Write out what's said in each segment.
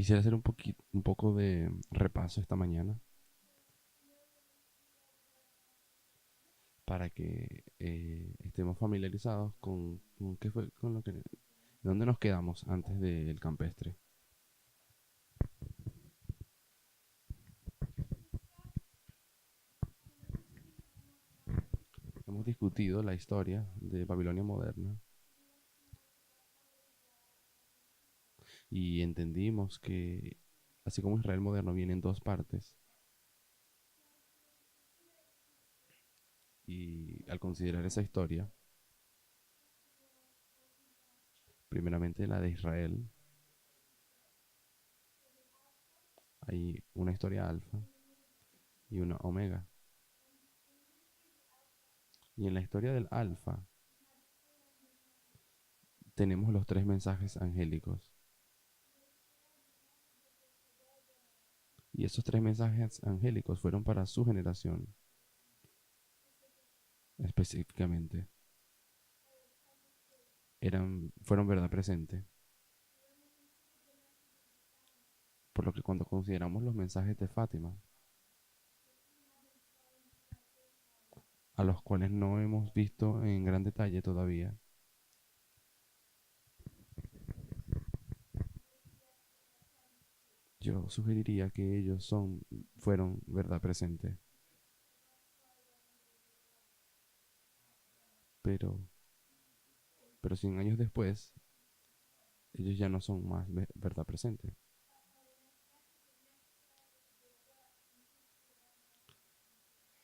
Quisiera hacer un poco de repaso esta mañana para que estemos familiarizados con qué fue, con lo que, dónde nos quedamos antes del campestre. Hemos discutido la historia de Babilonia moderna y entendimos que, así como Israel moderno viene en dos partes, y al considerar esa historia, primeramente la de Israel, hay una historia alfa y una omega. Y en la historia del alfa tenemos los tres mensajes angélicos. Y esos tres mensajes angélicos fueron para su generación, específicamente. Fueron verdad presente. Por lo que cuando consideramos los mensajes de Fátima, a los cuales no hemos visto en gran detalle todavía, yo sugeriría que fueron verdad presente. Pero, pero 100 años después, ellos ya no son más verdad presente,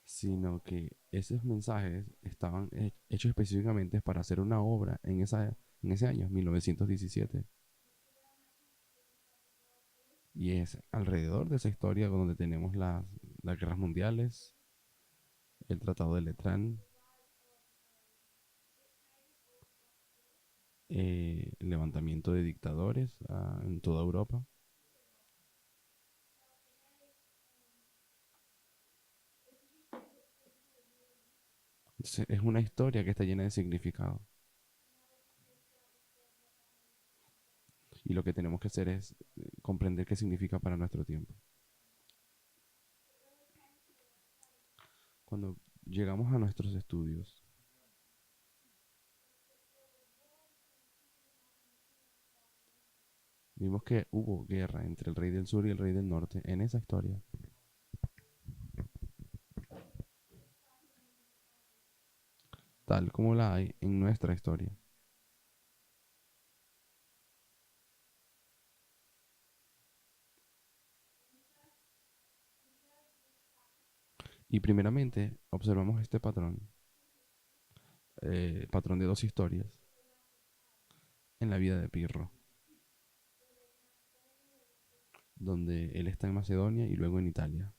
sino que esos mensajes estaban hechos específicamente para hacer una obra en ese año, 1917. Y es alrededor de esa historia donde tenemos las guerras mundiales, el Tratado de Letrán, el levantamiento de dictadores en toda Europa. Entonces, es una historia que está llena de significado. Y lo que tenemos que hacer es comprender qué significa para nuestro tiempo. Cuando llegamos a nuestros estudios, vimos que hubo guerra entre el rey del sur y el rey del norte en esa historia. Tal como la hay en nuestra historia. Y primeramente observamos este patrón de dos historias en la vida de Pirro, donde él está en Macedonia y luego en Italia.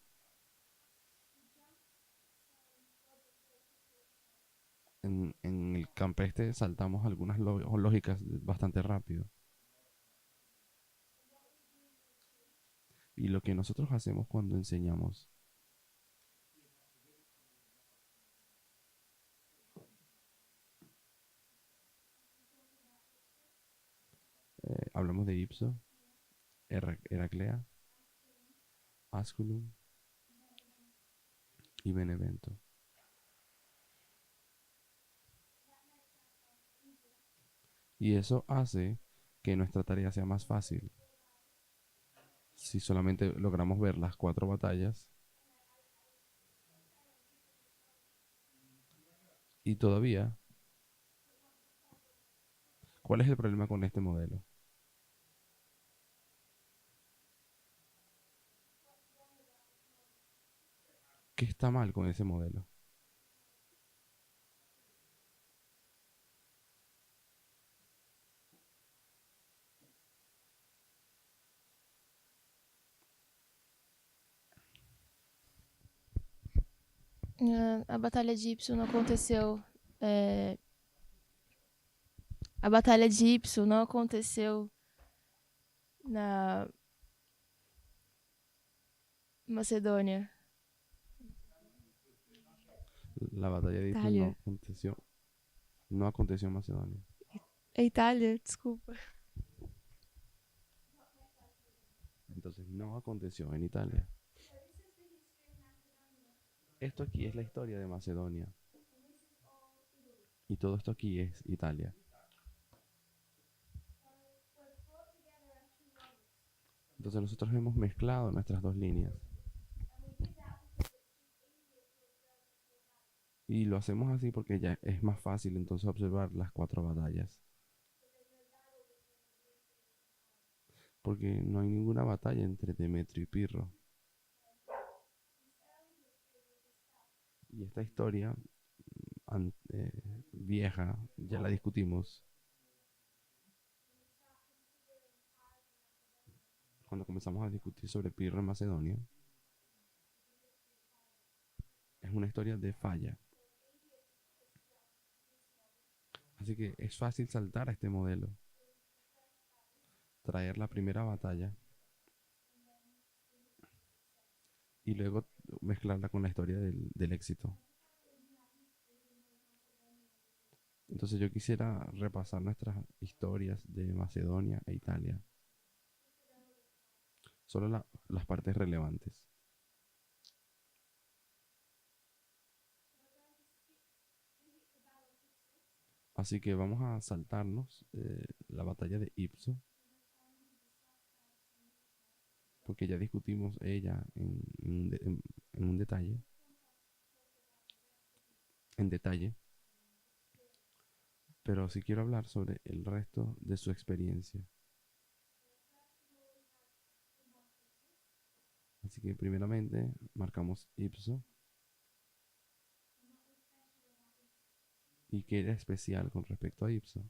En el campestre saltamos algunas lógicas bastante rápido. Y lo que nosotros hacemos cuando enseñamos, hablamos de ipso, Heraclea, Asculum y Benevento. Y eso hace que nuestra tarea sea más fácil. Si solamente logramos ver las cuatro batallas y todavía, ¿cuál es el problema con este modelo? ¿Qué está mal con ese modelo? A Batalha de Ipso não aconteceu. é, a Batalha de Ipso não aconteceu na Macedônia. La batalla de Ipsus Itália. no aconteció en Macedonia. É Itália, desculpa. Entonces no aconteció en Italia. Esto aquí es la historia de Macedonia. Y todo esto aquí es Italia. Entonces nosotros hemos mezclado nuestras dos líneas. Y lo hacemos así porque ya es más fácil entonces observar las cuatro batallas. Porque no hay ninguna batalla entre Demetrio y Pirro. Y esta historia vieja, ya la discutimos cuando comenzamos a discutir sobre Pirro en Macedonia. Es una historia de falla. Así que es fácil saltar a este modelo, traer la primera batalla y luego mezclarla con la historia del éxito. Entonces yo quisiera repasar nuestras historias de Macedonia e Italia, solo las partes relevantes. Así que vamos a saltarnos la batalla de Ipso, porque ya discutimos ella en un detalle, en detalle, pero sí quiero hablar sobre el resto de su experiencia. Así que primeramente marcamos Ipso y qué era especial con respecto a Ipso.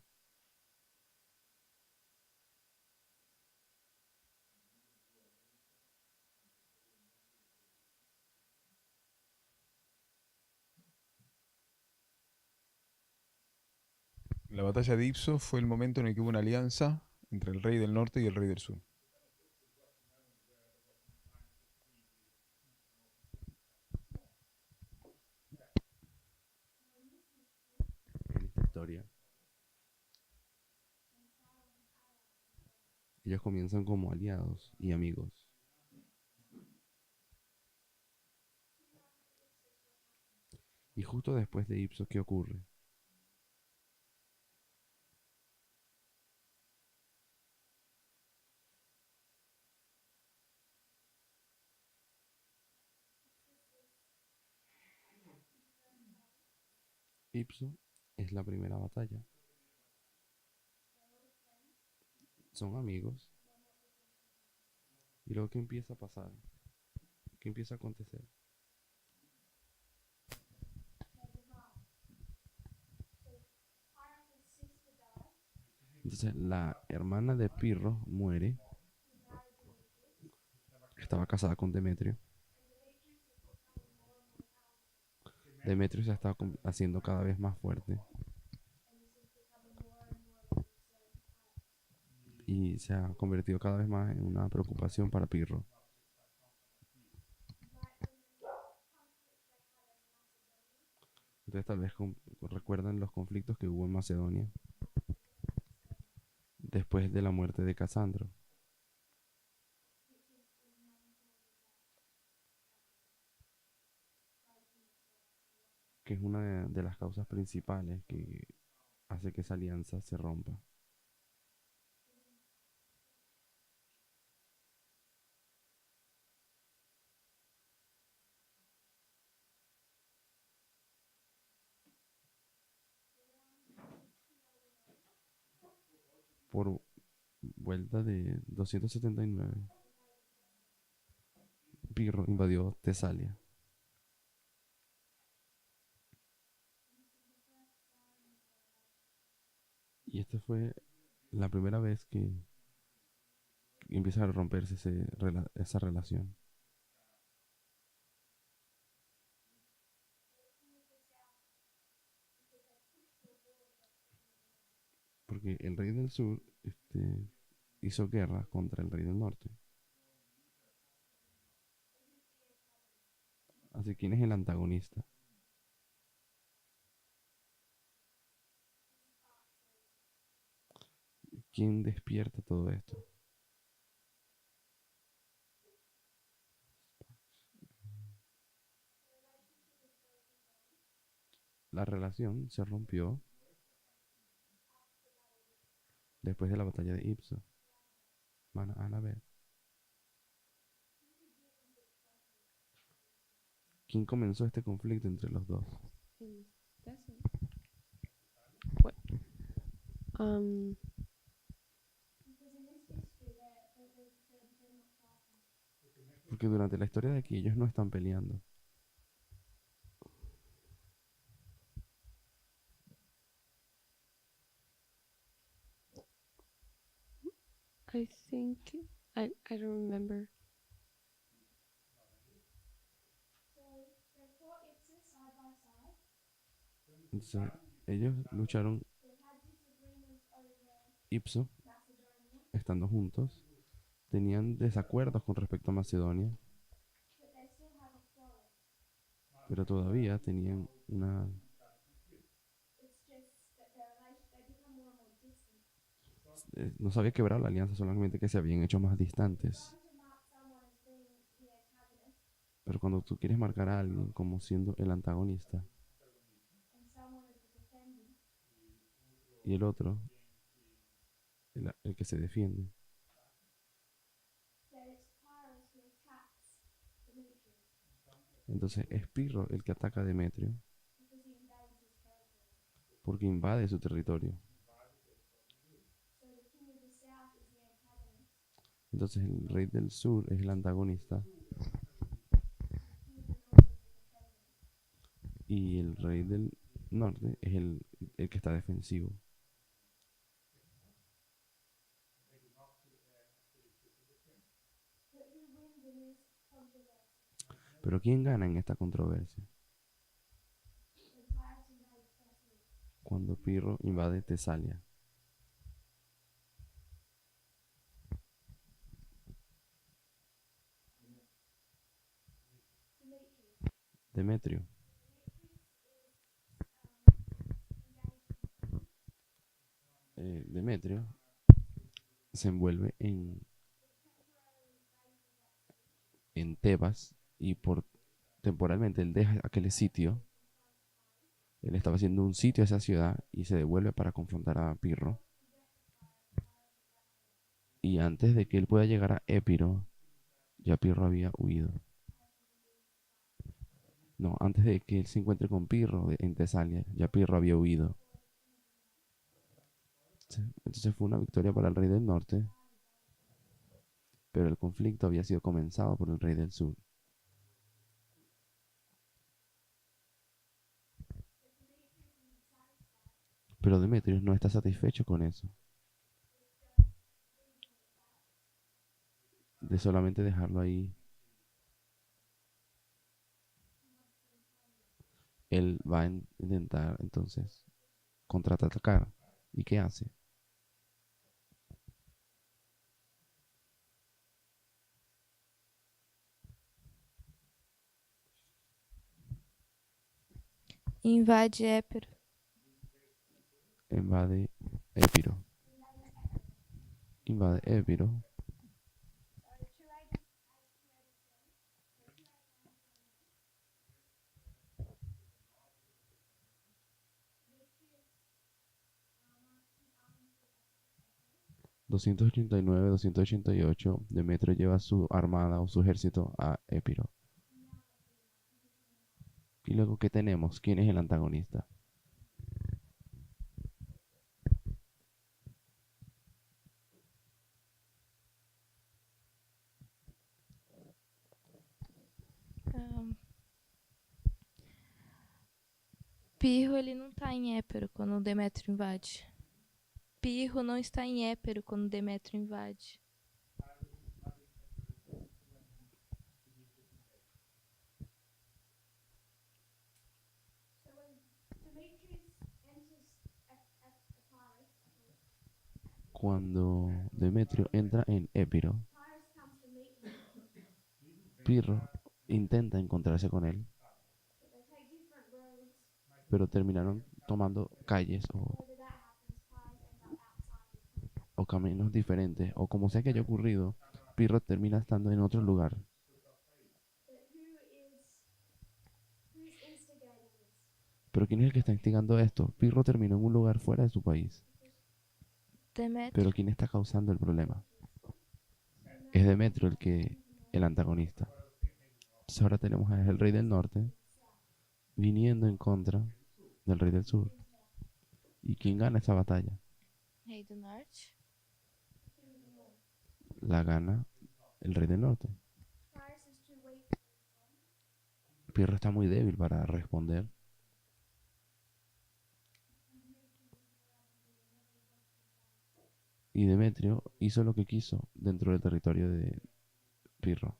La batalla de Ipso fue el momento en el que hubo una alianza entre el rey del norte y el rey del sur. En esta historia, ellos comienzan como aliados y amigos. Y justo después de Ipsos, ¿qué ocurre? Ipsos es la primera batalla. Son amigos. Y luego, ¿qué empieza a pasar? ¿Qué empieza a acontecer? Entonces, la hermana de Pirro muere. Estaba casada con Demetrio. Demetrio se está haciendo cada vez más fuerte. Y se ha convertido cada vez más en una preocupación para Pirro. Entonces tal vez recuerdan los conflictos que hubo en Macedonia después de la muerte de Casandro, que es una de las causas principales que hace que esa alianza se rompa. Por vuelta de 279, Pirro invadió Tesalia. Y esta fue la primera vez que empieza a romperse esa relación. Porque el rey del sur hizo guerra contra el rey del norte. Así, ¿quién es el antagonista? ¿Quién despierta todo esto? la relación se rompió después de la batalla de Ipso. Van a ver. ¿Quién comenzó este conflicto entre los dos? El desert. What? Porque durante la historia de aquí ellos no están peleando. I think I don't remember. Entonces, ellos lucharon Ipso, estando juntos. Tenían desacuerdos con respecto a Macedonia, pero todavía tenían una... no se había quebrado la alianza, solamente que se habían hecho más distantes. Pero cuando tú quieres marcar a alguien como siendo el antagonista y el otro, el que se defiende, entonces es Pirro el que ataca a Demetrio porque invade su territorio. Entonces el rey del sur es el antagonista y el rey del norte es el que está defensivo. Pero ¿quién gana en esta controversia? Cuando Pirro invade Tesalia. Demetrio. Demetrio se envuelve en Tebas y por temporalmente él deja aquel sitio. Él estaba haciendo un sitio a esa ciudad y se devuelve para confrontar a Pirro. Y antes de que él pueda llegar a Épiro, ya Pirro había huido. No, antes de que él se encuentre con Pirro en Tesalia, ya Pirro había huido. Entonces fue una victoria para el rey del norte, pero el conflicto había sido comenzado por el rey del sur. Pero Demetrios no está satisfecho con eso, de solamente dejarlo ahí. Él va a intentar entonces contraatacar. ¿Y qué hace? Invade Épiro. Invade Épiro. Invade Épiro. ...289, 288... Demetrio lleva su armada o su ejército a Épiro. Y luego, ¿qué tenemos? ¿Quién es el antagonista? Um, Pirro, ele não tá em Épiro quando o Demétrio invade. Pirro não está em Épiro quando o Demétrio invade. Cuando Demetrio entra en Épiro, Pirro intenta encontrarse con él, pero terminaron tomando calles o caminos diferentes, o como sea que haya ocurrido, Pirro termina estando en otro lugar. Pero ¿quién es el que está instigando esto? Pirro terminó en un lugar fuera de su país. Demétrio. Pero ¿quién está causando el problema? Es Demetrio el antagonista. Entonces ahora tenemos al rey del norte viniendo en contra del rey del sur. ¿Y quién gana esa batalla? Rei do Norte. La gana el rey del norte. Pirro está muy débil para responder. Y Demetrio hizo lo que quiso dentro del territorio de Pirro.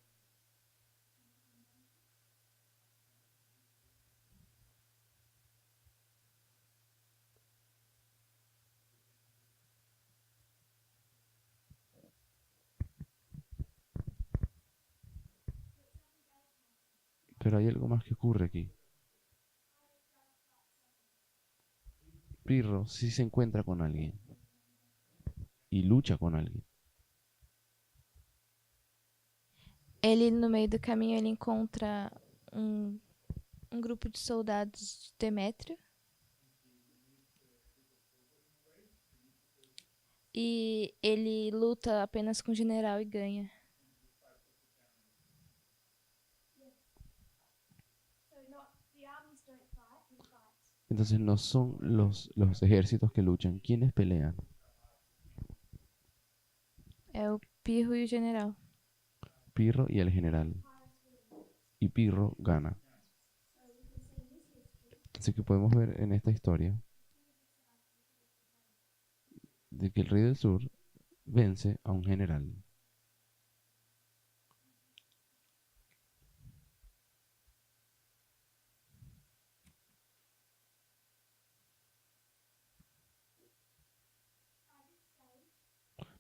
Pero hay algo más que ocurre aquí. Pirro sí se encuentra con alguien y lucha con alguien. Ele, no meio do caminho, ele encontra um grupo de soldados de Demétrio. E ele luta apenas com o general e ganha. Entonces no son los ejércitos que luchan. ¿Quiénes pelean? É o Pirro e o general. Pirro y el general. Y Pirro gana. Así que podemos ver en esta historia de que el rey del sur vence a un general.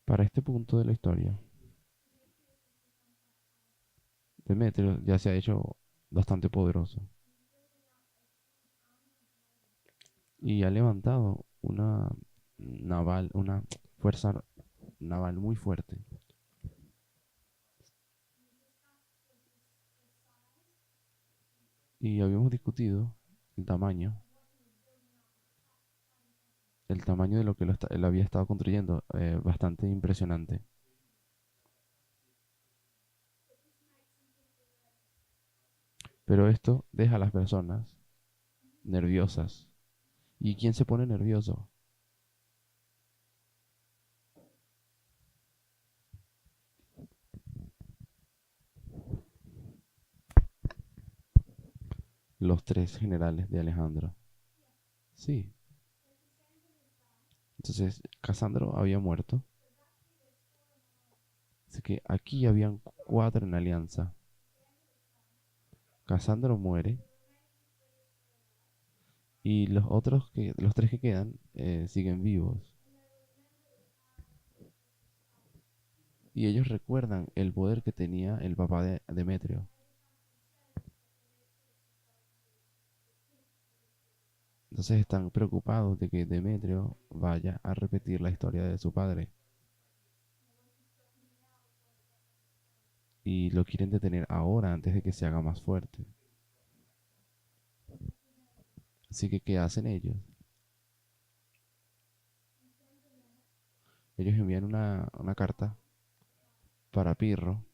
Para este punto de la historia, Demetrio ya se ha hecho bastante poderoso y ha levantado una fuerza naval muy fuerte. Y habíamos discutido el tamaño, el tamaño de lo que él había estado construyendo, bastante impresionante. Pero esto deja a las personas nerviosas. ¿Y quién se pone nervioso? Los tres generales de Alejandro. Sí. Entonces, Casandro había muerto. Así que aquí habían cuatro en alianza. Casandro muere. Y los tres que quedan, siguen vivos. Y ellos recuerdan el poder que tenía el papá de Demetrio. Entonces están preocupados de que Demetrio vaya a repetir la historia de su padre. Y lo quieren detener ahora antes de que se haga más fuerte. Así que, ¿qué hacen ellos? Ellos envían una carta para Pirro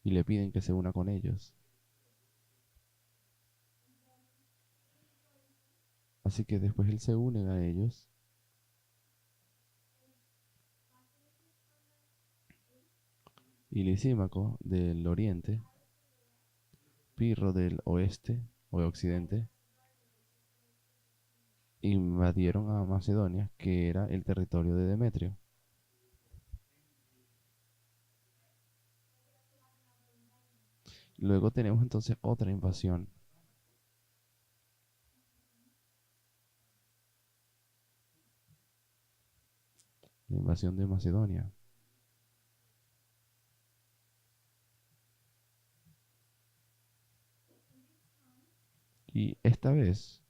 y le piden que se una con ellos. Así que después él se une a ellos y Lisímaco del oriente, Pirro del oeste o de occidente, invadieron a Macedonia, que era el territorio de Demetrio. Luego tenemos entonces otra invasión. La invasión de Macedonia. Y esta vez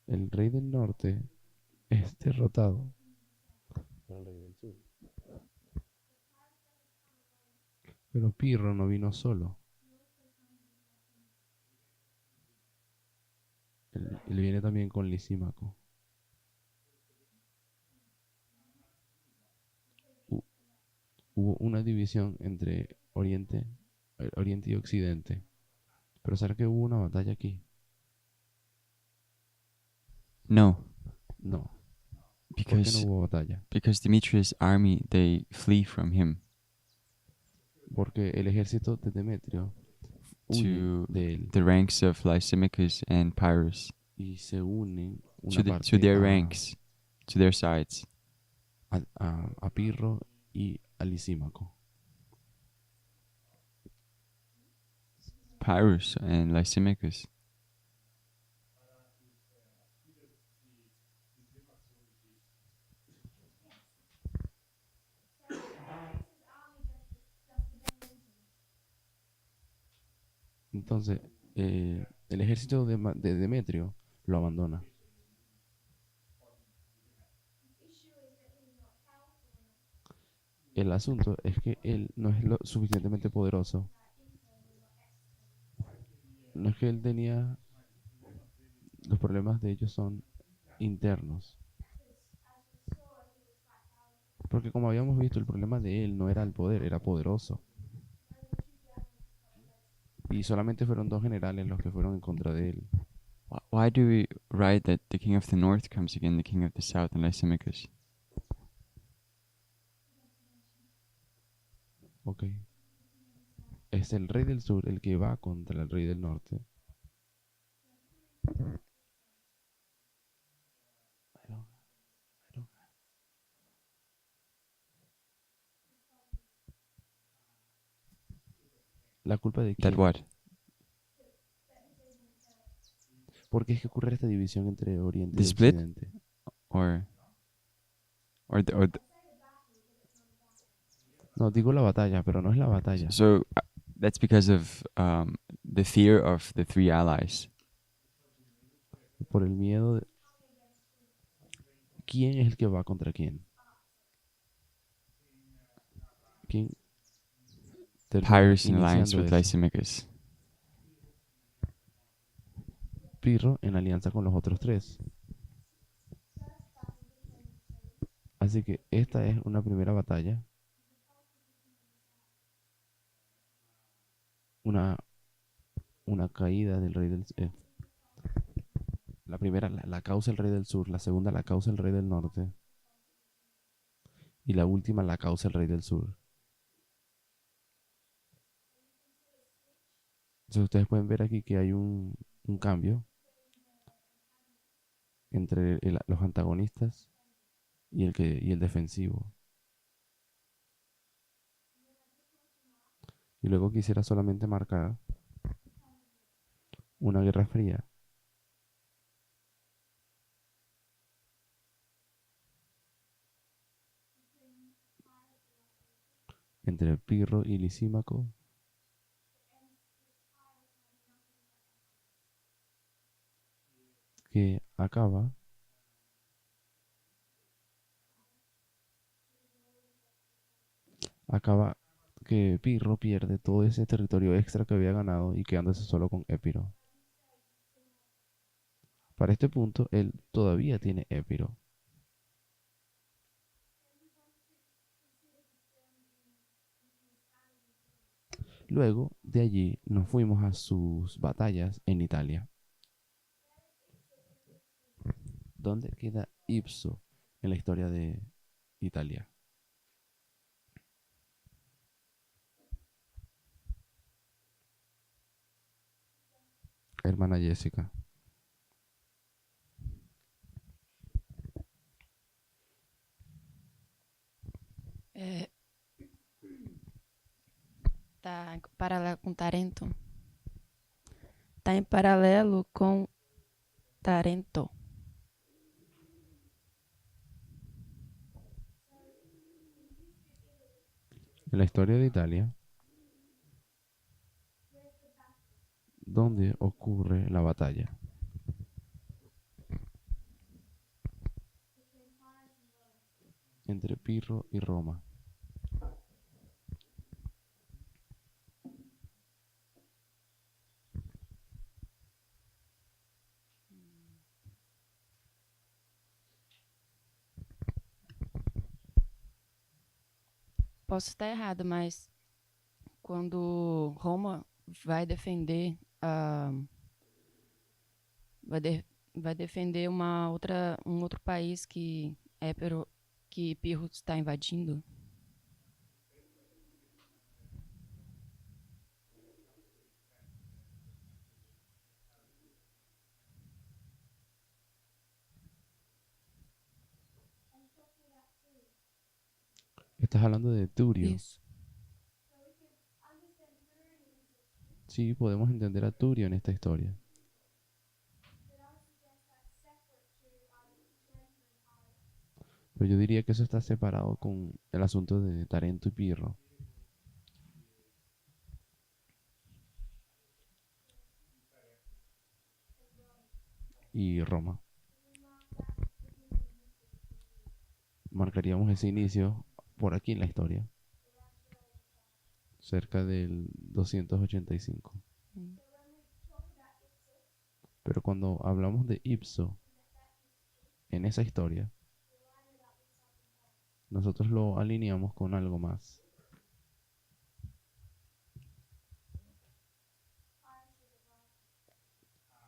el rey del norte es derrotado por el rey del sur. Pero Pirro no vino solo. Él viene también con Lisímaco. Hu- Hubo una división entre Oriente y Occidente. Pero ¿será que hubo una batalla aquí? No, No. ¿Por qué no because hubo batalla? Demetrius' army, they flee from him Porque el ejército de Demetrio huye to de él the ranks of Lysimachus and Pyrrhus, y se unen to, una to parte their ranks, to their sides. a Pirro y a Lisímaco. Pyrrhus and Lysimachus. Entonces, el ejército de Demetrio lo abandona. El asunto es que él no es lo suficientemente poderoso. No es que él tenía... Los problemas de ellos son internos. Porque como habíamos visto, el problema de él no era el poder, era poderoso. Y solamente fueron 2 generales los que fueron en contra de él. Why do we write that the king of the north comes against the king of the south and Lysimachus? Ok. Es el rey del sur el que va contra el rey del norte. ¿La culpa de That quién? what? ¿Por qué es que ocurre esta división entre Oriente The y split? Occidente? Or the No, digo la batalla, pero no es la batalla. so that's because of the fear of the 3 allies. Por el miedo de... ¿Quién es el que va contra quién? ¿Quién termina Pyrrhus in alliance iniciando with eso? Lysimachus. Pirro en alianza con los otros 3. Así que esta es una primera batalla. Una caída del rey del... la primera la causa el rey del sur, la segunda la causa el rey del norte y la última la causa el rey del sur. Entonces ustedes pueden ver aquí que hay un cambio entre los antagonistas y el defensivo. Y luego quisiera solamente marcar una guerra fría entre Pirro y Lisímaco, que acaba que Pirro pierde todo ese territorio extra que había ganado y quedándose solo con Épiro. Para este punto, él todavía tiene Épiro. Luego de allí nos fuimos a sus batallas en Italia. ¿Dónde queda Ipso en la historia de Italia? Hermana Jessica. É, tá em paralelo com Tarento. Tá em paralelo com Tarento. En la historia de Italia, ¿dónde ocurre la batalla? Entre Pirro y Roma. posso estar errado, mas quando Roma vai defender vai defender um outro país que que Pirro está invadindo. Estás hablando de Turio. Isso. Sí, podemos entender a Turio en esta historia. Pero yo diría que eso está separado con el asunto de Tarento y Pirro. Y Roma. Marcaríamos ese inicio por aquí en la historia. Cerca del 285. Hum. Pero cuando hablamos de Ipso en esa historia, nosotros lo alineamos con algo más.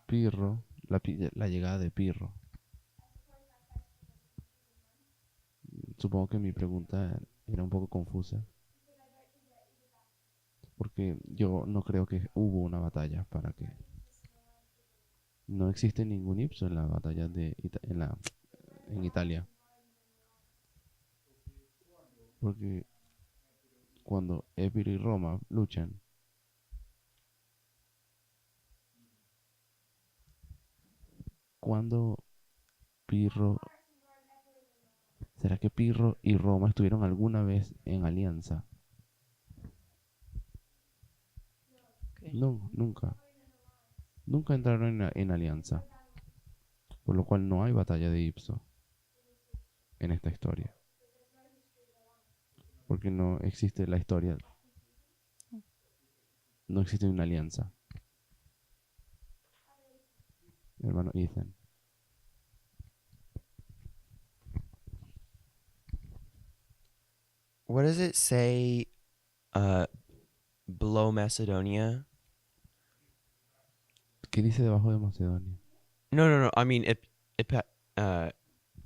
Pirro, la llegada de Pirro. Supongo que mi pregunta era un poco confusa. Porque yo no creo que hubo una batalla para que... No existe ningún Ipso en la batalla en Italia. Porque cuando Épiro y Roma luchan, cuando Pirro... ¿Será que Pirro y Roma estuvieron alguna vez en alianza? Ok. No, nunca. Nunca entraron en alianza. Por lo cual no hay batalla de Ipso en esta historia. Porque no existe la historia. No existe una alianza. Hermano Ethan. What does it say below Macedonia? ¿Qué dice debajo de Macedonia? No. I mean,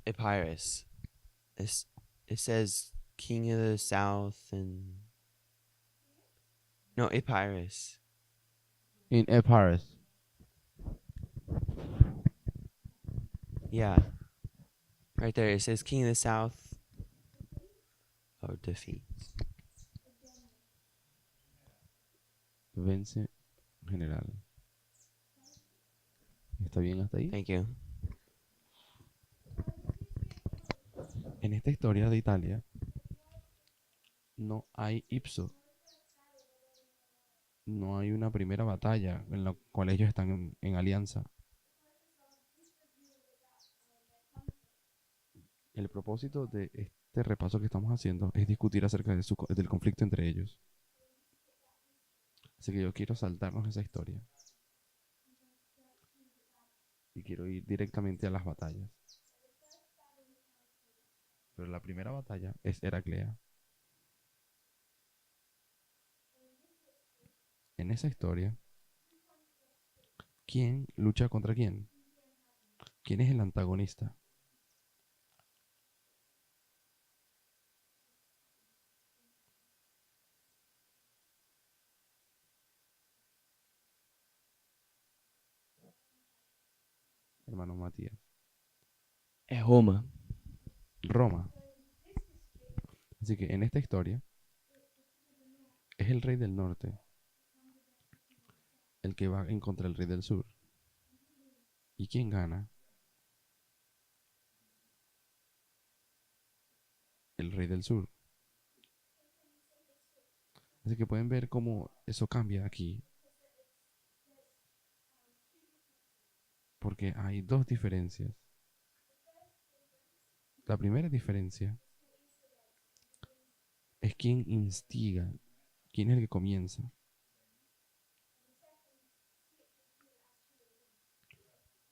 Epirus. It says King of the South and... No, Epirus. In Epirus. Yeah. Right there, it says King of the South or defeats. Vence general. ¿Está bien hasta ahí? Thank you. En esta historia de Italia no hay Ipso. No hay una primera batalla en la cual ellos están en alianza. El propósito de este repaso que estamos haciendo es discutir acerca del conflicto entre ellos. Así que yo quiero saltarnos esa historia. Y quiero ir directamente a las batallas. Pero la primera batalla es Heraclea. En esa historia, ¿quién lucha contra quién? ¿Quién es el antagonista? Hermano Matías. Es Roma. Roma. Así que en esta historia es el rey del norte el que va en contra del rey del sur. ¿Y quién gana? El rey del sur. Así que pueden ver cómo eso cambia aquí. Porque hay dos diferencias. La primera diferencia es quién instiga, quién es el que comienza.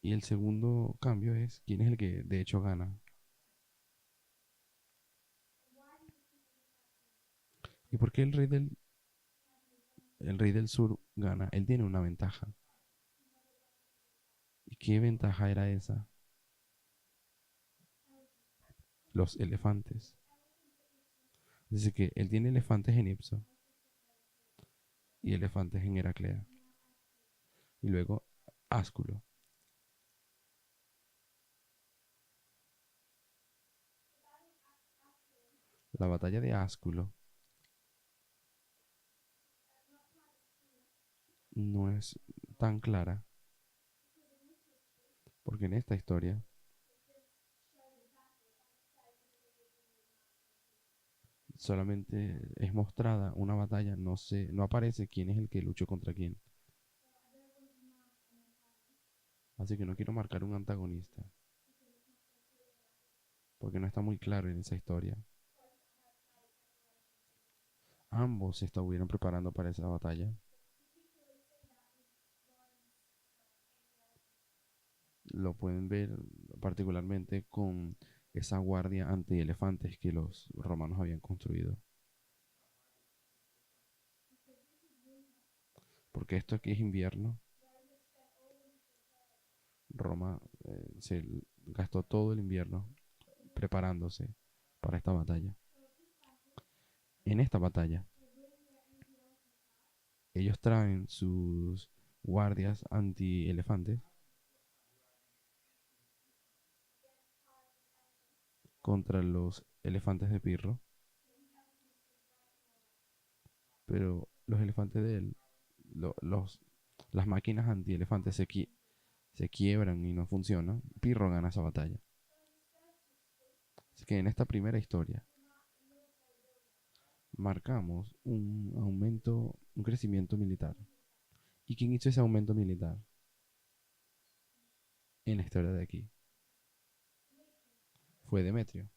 Y el segundo cambio es quién es el que de hecho gana. ¿Y por qué el rey del sur gana? Él tiene una ventaja. ¿Y qué ventaja era esa? Los elefantes. Dice que él tiene elefantes en Ipso y elefantes en Heraclea. Y luego Ásculo. La batalla de Ásculo no es tan clara porque en esta historia solamente es mostrada una batalla, no aparece quién es el que luchó contra quién. Así que no quiero marcar un antagonista porque no está muy claro en esa historia. Ambos se estuvieron preparando para esa batalla. Lo pueden ver particularmente con esa guardia anti-elefantes que los romanos habían construido. Porque esto aquí es invierno. Roma se gastó todo el invierno preparándose para esta batalla. En esta batalla, ellos traen sus guardias anti-elefantes contra los elefantes de Pirro. Pero los elefantes de él, las máquinas anti-elefantes se quiebran y no funcionan. Pirro gana esa batalla. Así que en esta primera historia marcamos un aumento, un crecimiento militar. ¿Y quién hizo ese aumento militar? En la historia de aquí. Fue Demetrio.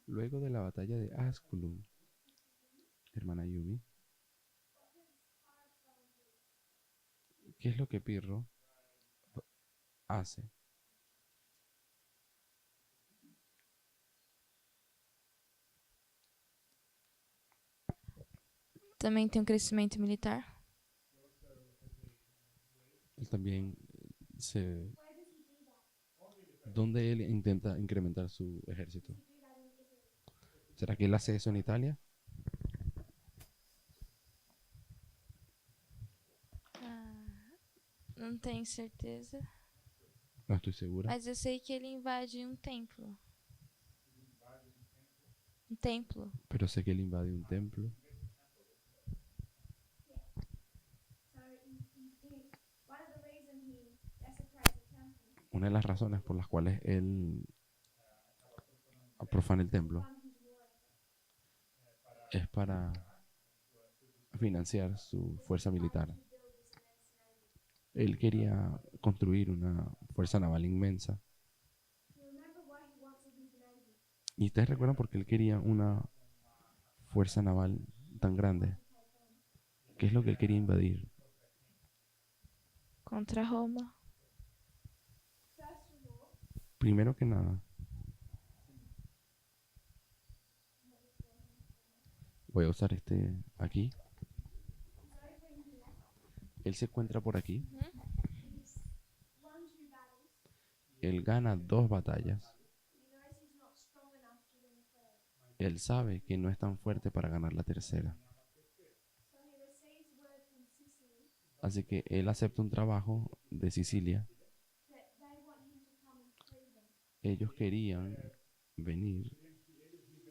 Luego de la batalla de Asculum, hermana Yumi, ¿qué es lo que Pirro hace? Também tem um crescimento militar. Él también se... ¿Dónde él intenta incrementar su ejército? ¿Será que él hace eso en Italia? Não tenho certeza. No estoy segura. Mas eu sei que ele invade um templo. Um templo. Pero sé que él invade un templo. Una de las razones por las cuales él profana el templo es para financiar su fuerza militar. Él quería construir una fuerza naval inmensa. ¿Y ustedes recuerdan por qué él quería una fuerza naval tan grande? ¿Qué es lo que él quería invadir? Contra Roma. Primero que nada, voy a usar este aquí. Él se encuentra por aquí. Él gana 2 batallas. Él sabe que no es tan fuerte para ganar la tercera. Así que él acepta un trabajo de Sicilia. Ellos querían venir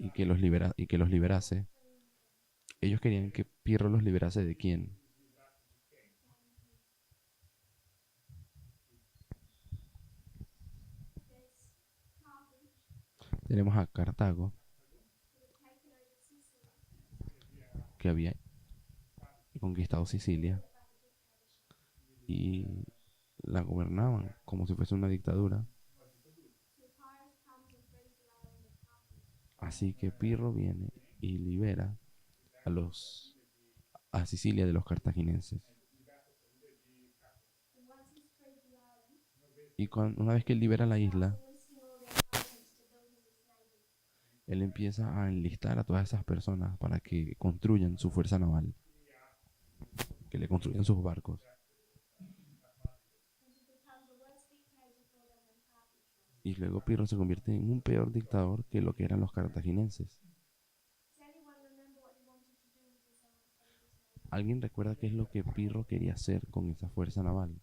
y que los liberase. Ellos querían que Pirro los liberase ¿de quién? Tenemos a Cartago, que había conquistado Sicilia y la gobernaban como si fuese una dictadura. Así que Pirro viene y libera a Sicilia de los cartagineses. Y una vez que él libera la isla, él empieza a enlistar a todas esas personas para que construyan su fuerza naval, que le construyan sus barcos. Y luego Pirro se convierte en un peor dictador que lo que eran los cartagineses. ¿Alguien recuerda qué es lo que Pirro quería hacer con esa fuerza naval?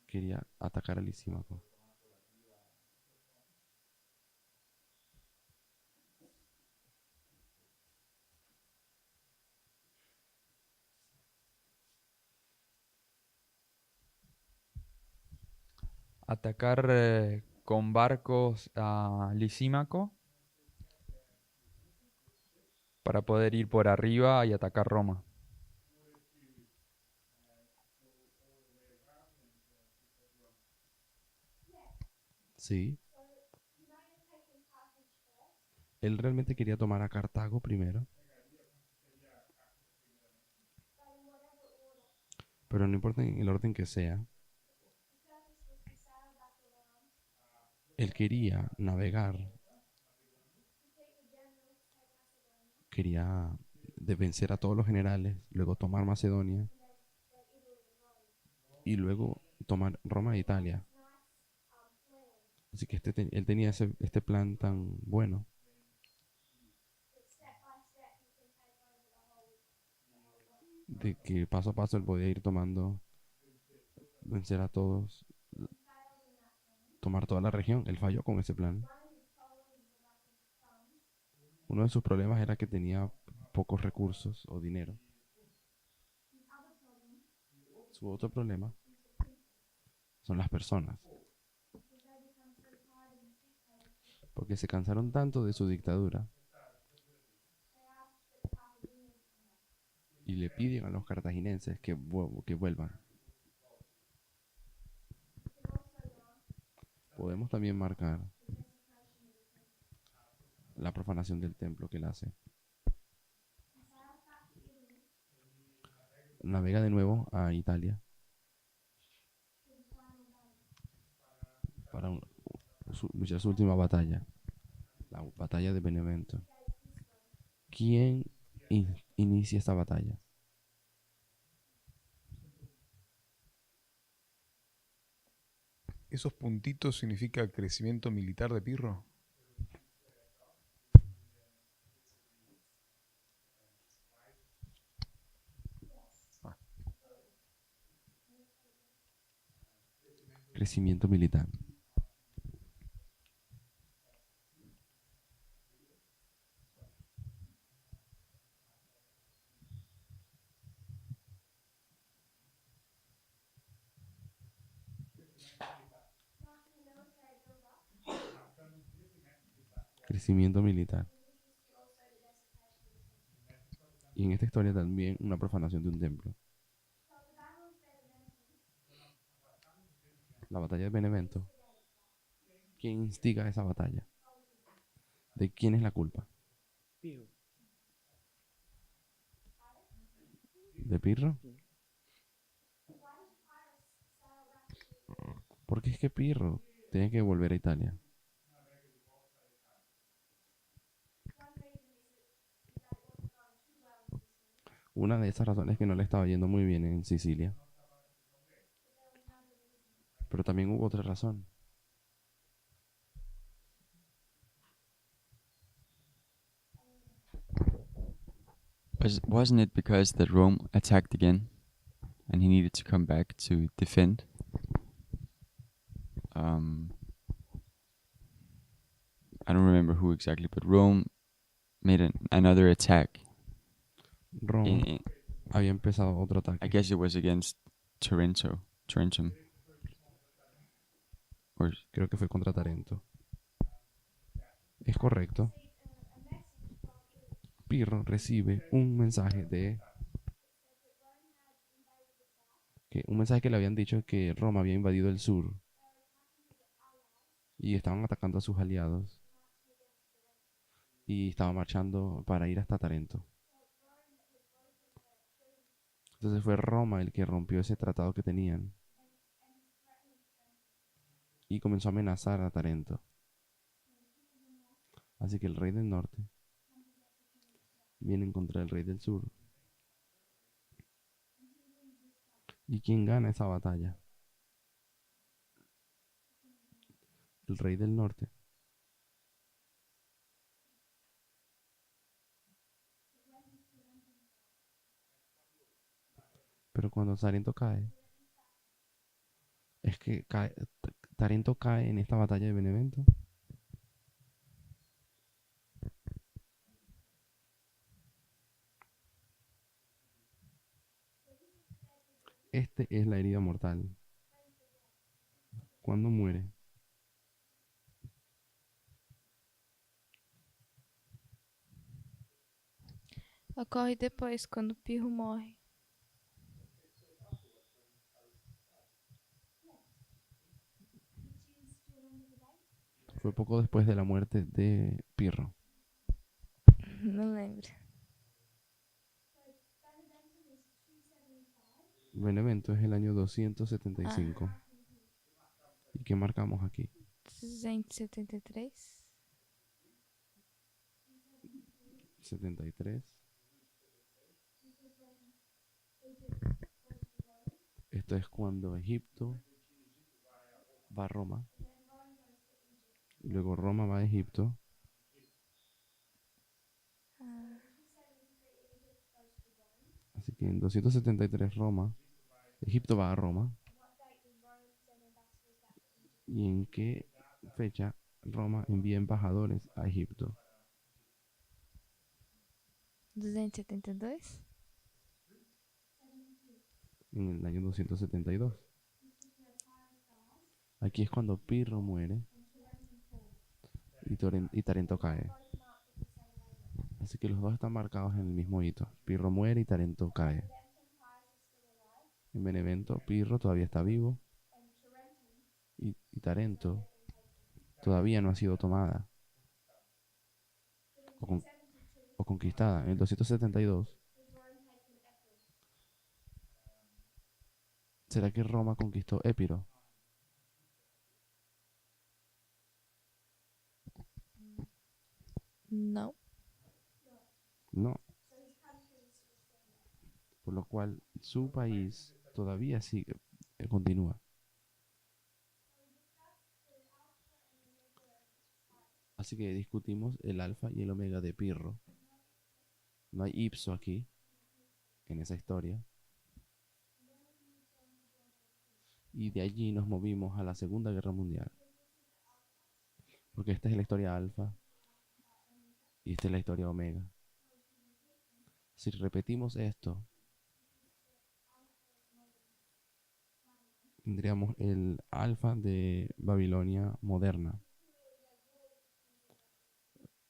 Quería atacar a Lisímaco. Atacar con barcos a Lisímaco para poder ir por arriba y atacar Roma. Sí. Él realmente quería tomar a Cartago primero. Pero no importa en el orden que sea, él quería navegar, quería vencer a todos los generales, luego tomar Macedonia y luego tomar Roma e Italia. Así que él tenía este plan tan bueno de que paso a paso él podía ir tomando, vencer a todos, tomar toda la región. Él falló con ese plan. Uno de sus problemas era que tenía pocos recursos o dinero. Su otro problema son las personas, porque se cansaron tanto de su dictadura y le piden a los cartagineses que vuelvan. Podemos también marcar la profanación del templo que él hace. Navega de nuevo a Italia para luchar su última batalla, la batalla de Benevento. ¿Quién inicia esta batalla? ¿Esos puntitos significa crecimiento militar de Pirro? Crecimiento militar. Crecimiento militar. Y en esta historia también una profanación de un templo. La batalla de Benevento. ¿Quién instiga esa batalla? ¿De quién es la culpa? ¿De Pirro? Porque es que Pirro tiene que volver a Italia. Una de esas razones es que no le estaba yendo muy bien en Sicilia. Pero también hubo otra razón. Wasn't it because that Rome attacked again, and he needed to come back to defend? I don't remember who exactly, but Rome made another attack. Roma había empezado otro I ataque. guess it was against Tarentum. Or Creo que fue contra Tarento. Es correcto. Pirro recibe un mensaje un mensaje que le habían dicho que Roma había invadido el sur y estaban atacando a sus aliados y estaba marchando para ir hasta Tarento. Entonces fue Roma el que rompió ese tratado que tenían y comenzó a amenazar a Tarento. Así que el rey del norte viene en contra del rey del sur. ¿Y quién gana esa batalla? El rey del norte. Pero cuando Tarento cae, es que Tarento cae en esta batalla de Benevento. Este es la herida mortal. ¿Cuándo muere? Ocorre depois, quando Pirro morre. Fue poco después de la muerte de Pirro. Não lembro. Benevento es el año 275. ¿Y qué marcamos aquí? 273. 73. Esto es cuando Egipto va a Roma. Y luego Roma va a Egipto. Así que en 273 Roma, Egipto va a Roma. ¿Y en qué fecha Roma envía embajadores a Egipto? 272? En el año 272. Aquí es cuando Pirro muere y Tarento cae. Así que los dos están marcados en el mismo hito. Pirro muere y Tarento cae. En Benevento, Pirro todavía está vivo y Tarento todavía no ha sido tomada o conquistada. En el 272, ¿será que Roma conquistó Épiro? Não. No. Por lo cual su país todavía sigue, continúa. Así que discutimos el alfa y el omega de Pirro. No hay ipso aquí, en esa historia. Y de allí nos movimos a la Segunda Guerra Mundial. Porque esta es la historia alfa y esta es la historia omega. Si repetimos esto, tendríamos el alfa de Babilonia moderna.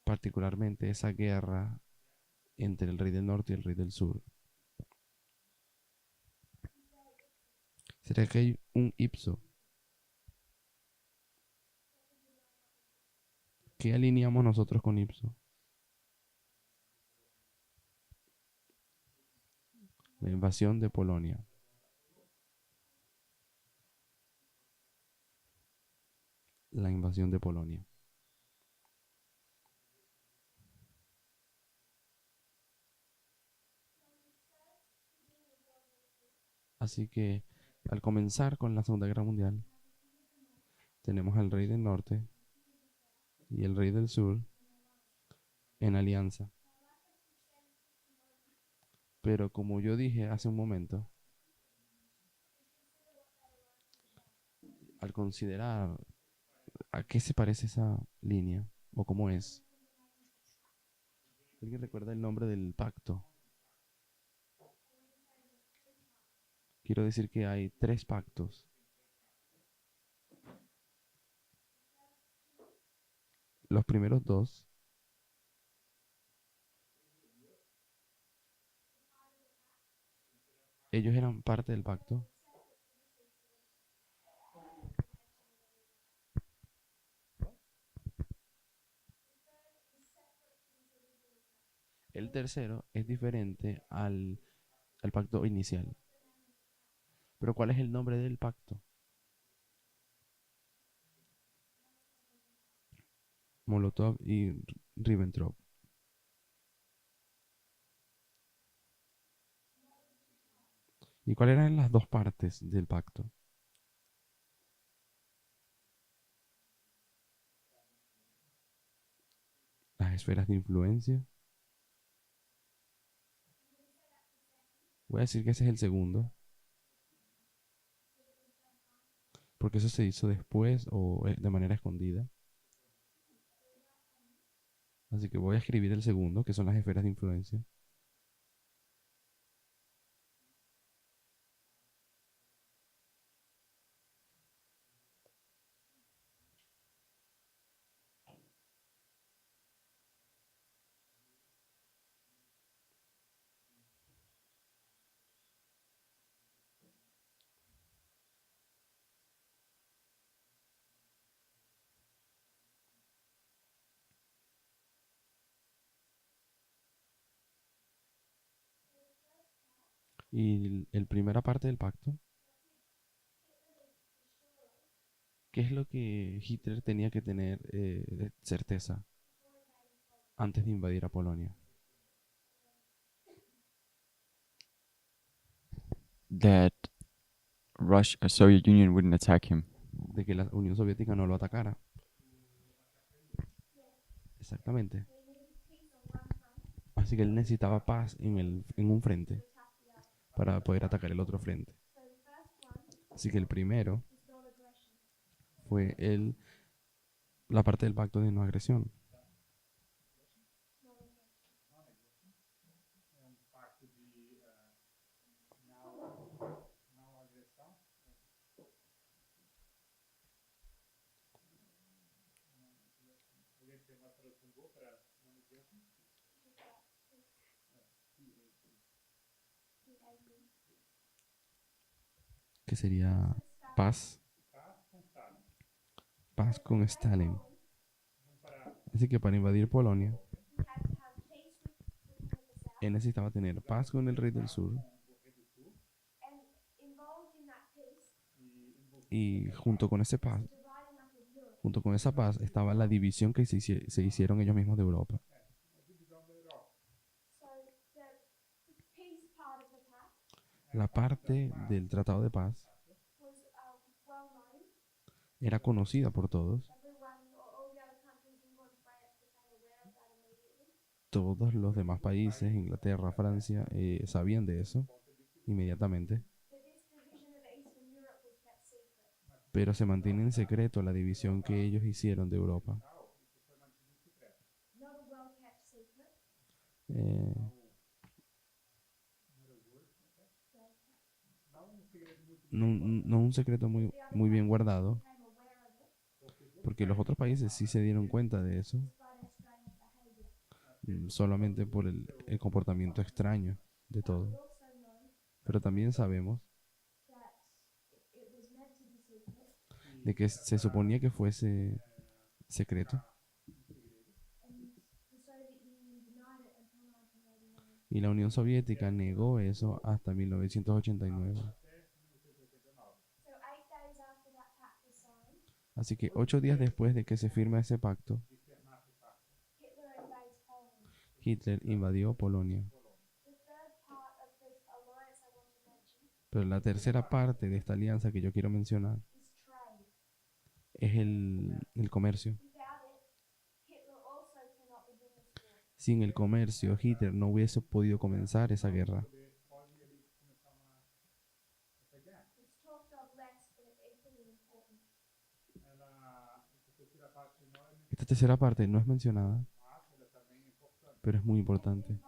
Particularmente esa guerra entre el rey del norte y el rey del sur. ¿Será que hay un ipso? ¿Qué alineamos nosotros con ipso? La invasión de Polonia. La invasión de Polonia. Así que al comenzar con la Segunda Guerra Mundial, tenemos al rey del norte y el rey del sur en alianza. Pero como yo dije hace un momento, al considerar a qué se parece esa línea o cómo es, ¿alguien recuerda el nombre del pacto? Quiero decir que hay 3 pactos. Los primeros 2 ellos eran parte del pacto. El tercero es diferente al pacto inicial. Pero ¿cuál es el nombre del pacto? Molotov y Ribbentrop. ¿Y cuáles eran las dos partes del pacto? Las esferas de influencia. Voy a decir que ese es el segundo, porque eso se hizo después o de manera escondida. Así que voy a escribir el segundo, que son las esferas de influencia. Y el primera parte del pacto, ¿qué es lo que Hitler tenía que tener de certeza antes de invadir a Polonia? That Russia, Soviet Union wouldn't attack him. De que la Unión Soviética no lo atacara. Exactamente. Así que él necesitaba paz en un frente para poder atacar el otro frente. Así que el primero fue la parte del pacto de no agresión. Que sería paz. Paz con Stalin. Así que para invadir Polonia, él necesitaba tener paz con el rey del sur. Y junto con esa paz estaba la división que se hicieron ellos mismos de Europa. La parte del Tratado de Paz era conocida por todos. Todos los demás países, Inglaterra, Francia, sabían de eso inmediatamente. Pero se mantiene en secreto la división que ellos hicieron de Europa. Eh, no un secreto muy bien guardado, porque los otros países sí se dieron cuenta de eso, solamente por el comportamiento extraño de todo. Pero también sabemos de que se suponía que fuese secreto. Y la Unión Soviética negó eso hasta 1989. Así que 8 días después de que se firma ese pacto, Hitler invadió Polonia. Pero la tercera parte de esta alianza que yo quiero mencionar es el comercio. Sin el comercio, Hitler no hubiese podido comenzar esa guerra. Esta tercera parte no es mencionada, pero es muy importante.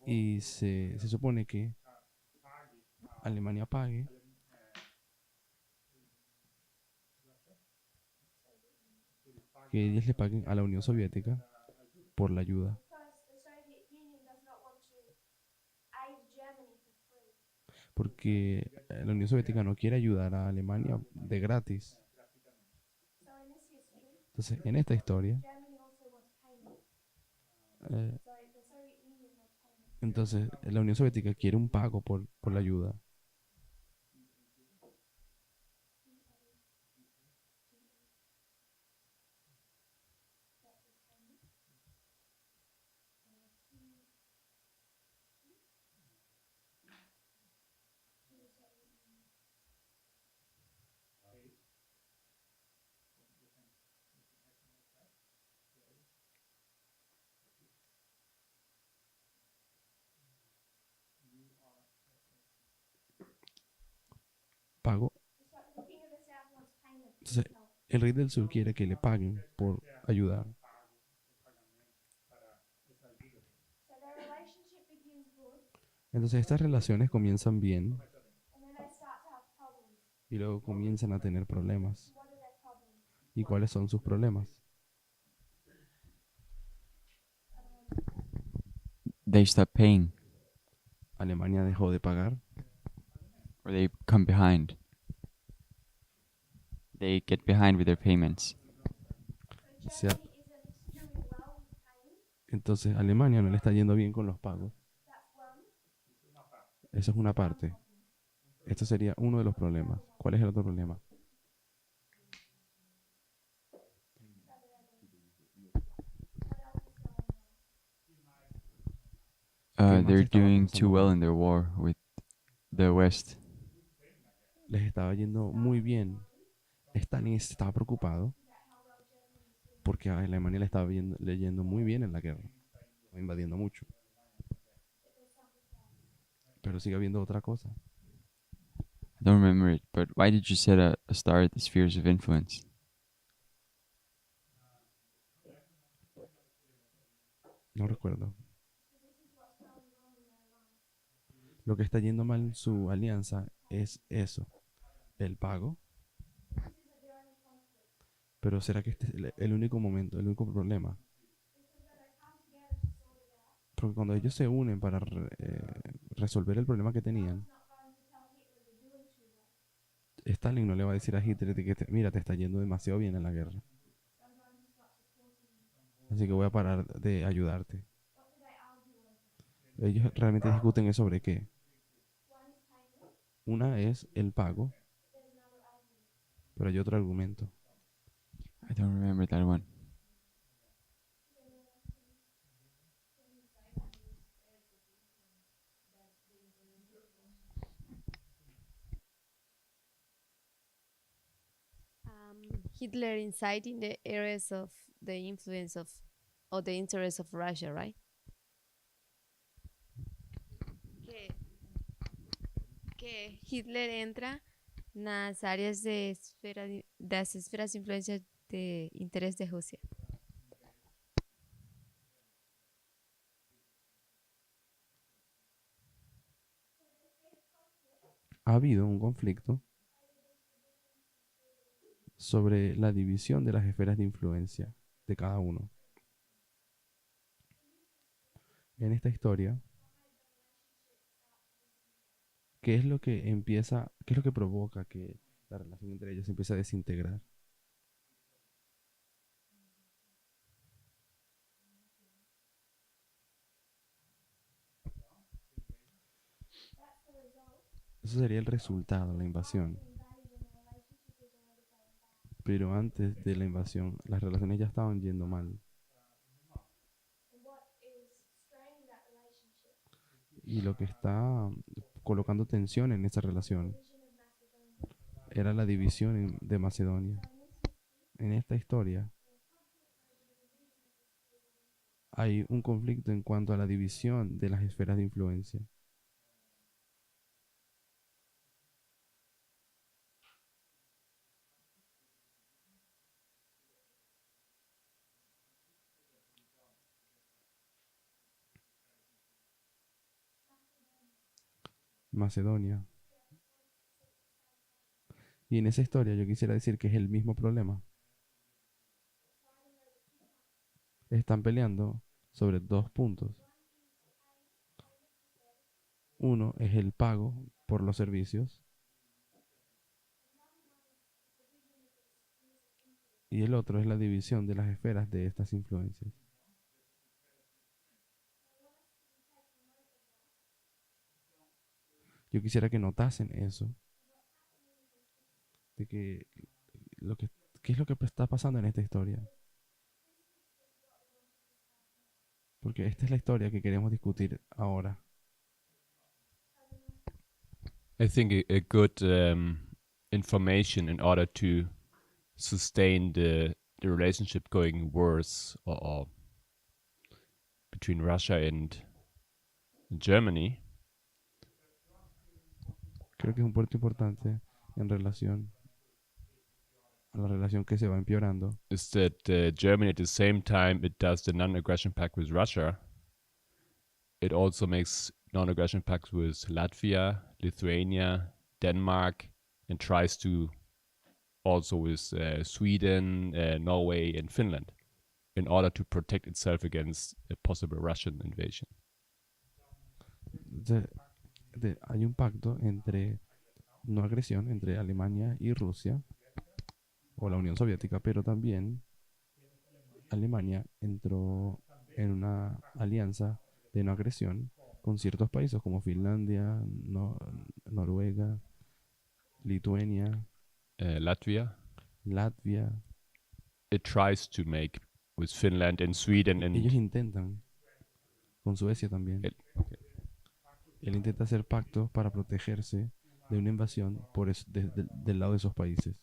Y se supone que Alemania pague que ellos le paguen a la Unión Soviética por la ayuda. Porque la Unión Soviética no quiere ayudar a Alemania de gratis. Entonces, en esta historia, eh, entonces la Unión Soviética quiere un pago por la ayuda. Entonces, el rey del sur quiere que le paguen por ayudar. Entonces, estas relaciones comienzan bien y luego comienzan a tener problemas. ¿Y cuáles son sus problemas? They stop paying, Alemania dejó de pagar, or they come behind. They get behind with their payments. o sea, entonces Alemania no le está yendo bien con los pagos. Eso es una parte. Esto sería uno de los problemas. ¿Cuál es el otro problema? más They're estaba doing pasando too well mal? in their war with the West. Les estaba yendo muy bien. Stalin estaba preocupado porque a Alemania le estaba leyendo muy bien en la guerra, invadiendo mucho. Pero sigue habiendo otra cosa. I don't remember it, but why did you set a star at the spheres of influence? No recuerdo. Lo que está yendo mal en su alianza es eso, el pago. Pero ¿será que este es el único momento, el único problema? Porque cuando ellos se unen para resolver el problema que tenían, Stalin no le va a decir a Hitler de que mira, te está yendo demasiado bien en la guerra. Así que voy a parar de ayudarte. Ellos realmente discuten es sobre qué. Una es el pago, pero hay otro argumento. I don't remember that one. Hitler inciting the areas of the influence of or the interest of Russia, right? Que Hitler entra nas áreas das esferas de influência de interesse de Rússia. Ha habido un conflicto sobre la división de las esferas de influencia de cada uno. En esta historia, ¿qué es lo que qué es lo que provoca que la relación entre ellos se empiece a desintegrar? Eso sería el resultado, la invasión. Pero antes de la invasión, las relaciones ya estaban yendo mal. Y lo que está colocando tensión en esa relación era la división de Macedonia. En esta historia hay un conflicto en cuanto a la división de las esferas de influencia. Macedonia. Y en esa historia yo quisiera decir que es el mismo problema. Están peleando sobre dos puntos. Uno es el pago por los servicios y el otro es la división de las esferas de estas influencias. Yo quisiera que notasen eso, de que qué es lo que está pasando en esta historia. Porque esta es la historia que queremos discutir ahora. I think a good information in order to sustain the relationship going worse or between Russia and Germany Creo que es un punto importante en relación a la relación que se va empeorando is that Germany, at the same time it does the non-aggression pact with Russia, it also makes non-aggression pacts with Latvia, Lithuania, Denmark, and tries to also with Sweden, Norway, and Finland, in order to protect itself against a possible Russian invasion. hay un pacto entre no agresión entre Alemania y Rusia o la Unión Soviética, pero también Alemania entró en una alianza de no agresión con ciertos países como Finlandia, Noruega, Lituania, Latvia, Latvia. it tries to make with Finland and Sweden and Ellos intentan, con Suecia también. Él intenta hacer pactos para protegerse de una invasión del lado de esos países.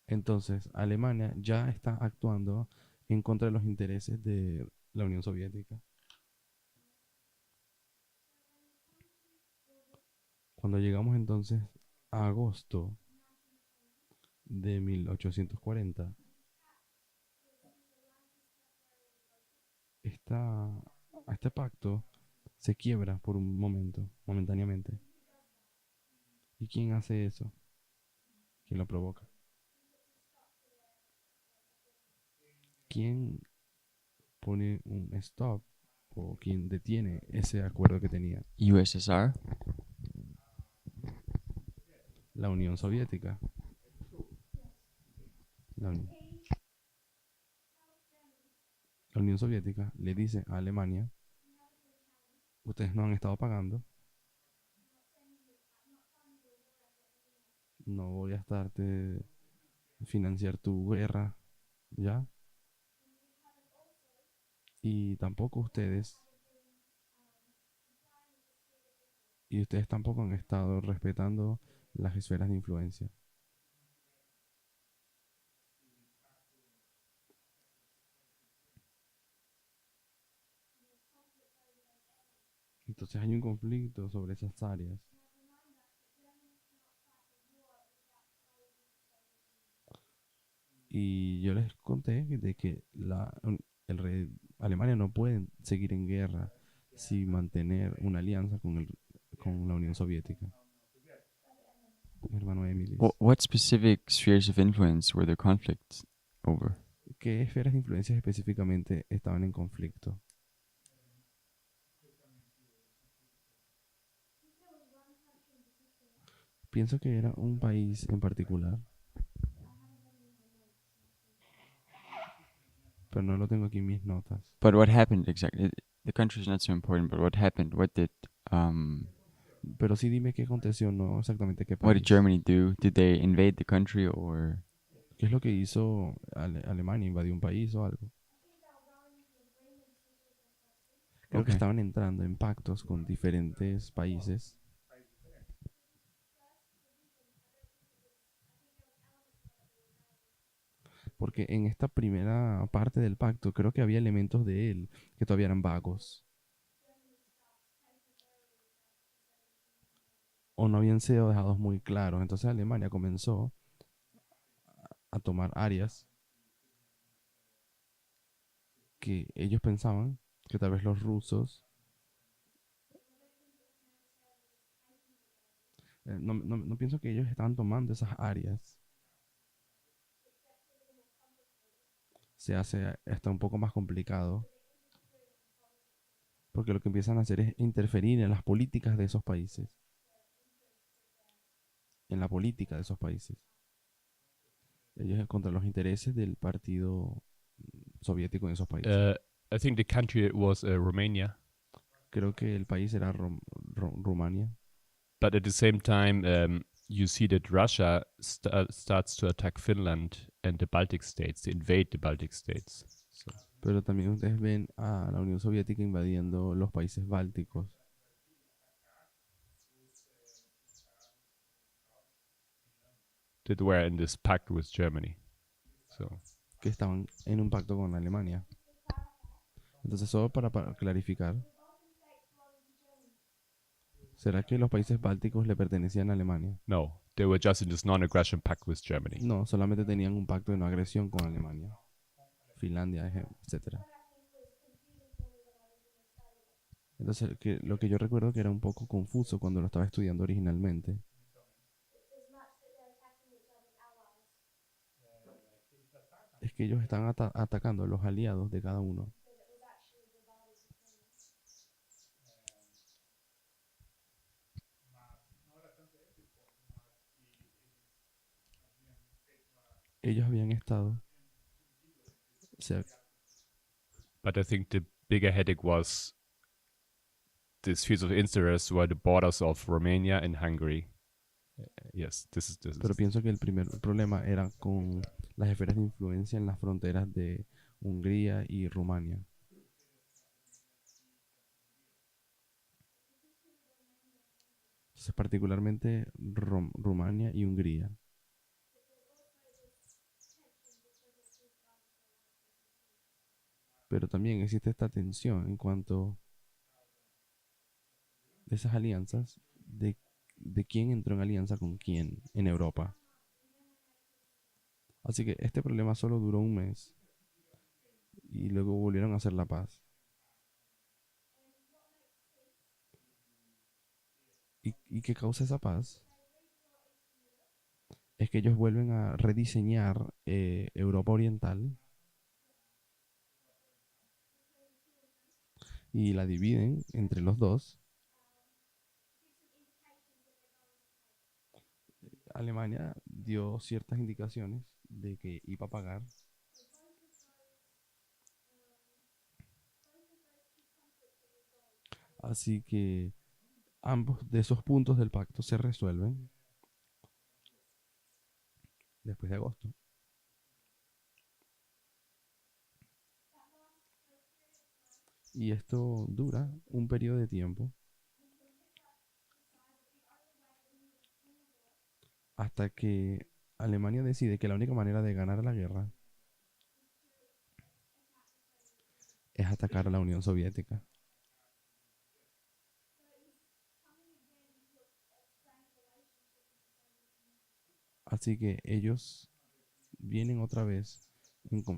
Entonces, Alemania ya está actuando en contra de los intereses de la Unión Soviética. Cuando llegamos entonces a agosto de 1840, este pacto se quiebra por un momento, momentáneamente. ¿Y quién hace eso? ¿Quién lo provoca? ¿Quién pone un stop o quién detiene ese acuerdo que tenía? USSR. La Unión Soviética. La Unión Soviética le dice a Alemania: ustedes no han estado pagando, no voy a estarte financiar tu guerra, ¿ya? Y tampoco ustedes tampoco han estado respetando las esferas de influencia. Entonces hay un conflicto sobre esas áreas. Y yo les conté de que Alemania no puede seguir en guerra sin mantener una alianza con la Unión Soviética. Mi hermano Emily. What specific spheres of influence were there conflicts over? ¿Qué esferas de influencia específicamente estaban en conflicto? Pienso que era un país en particular, pero no lo tengo aquí en mis notas. But what happened exactly? The country is not so important, but what happened? What did Pero sí dime qué aconteció, no exactamente qué what did país. Germany do? Did they invade the country or? ¿Qué es lo que hizo Alemania? ¿Invadió un país o algo? Creo que Okay. estaban entrando en pactos con diferentes países. Porque en esta primera parte del pacto creo que había elementos de él que todavía eran vagos. O no habían sido dejados muy claros. Entonces Alemania comenzó a tomar áreas que ellos pensaban que tal vez los rusos no pienso que ellos estaban tomando esas áreas. Se hace hasta un poco más complicado porque lo que empiezan a hacer es interferir en las políticas de esos países. En la política de esos países. Ellos contra los intereses del partido soviético en esos países. I think the country was Romania, Creo que el país era Rumania. but at the same time, you see that Russia starts to attack Finland and the Baltic states, to invade the Baltic states. So. Pero también ustedes ven a la Unión Soviética invadiendo los países bálticos. That were in this pact with Germany. So Que estaban en un pacto con Alemania. Entonces, solo para clarificar, ¿será que los países bálticos le pertenecían a Alemania? No, they were just in this non-aggression pact with Germany. No, solamente tenían un pacto de no agresión con Alemania, Finlandia, etcétera. Entonces, lo que yo recuerdo que era un poco confuso cuando lo estaba estudiando originalmente. Es que ellos están atacando a los aliados de cada uno. Ellos habían estado. O sea, But I think the bigger headache was the spheres of interest were the borders of Romania and Hungary. Yes, this is pero pienso que el primer problema era con las esferas de influencia en las fronteras de Hungría y Rumania. Entonces, particularmente Rumania y Hungría. Pero también existe esta tensión en cuanto a esas alianzas, de quién entró en alianza con quién en Europa. Así que este problema solo duró un mes y luego volvieron a hacer la paz. ¿Y qué causa esa paz? Es que ellos vuelven a rediseñar Europa Oriental y la dividen entre los dos. Alemania dio ciertas indicaciones de que iba a pagar. Así que ambos de esos puntos del pacto se resuelven después de agosto. Y esto dura un periodo de tiempo hasta que Alemania decide que la única manera de ganar la guerra es atacar a la Unión Soviética. Así que ellos vienen otra vez,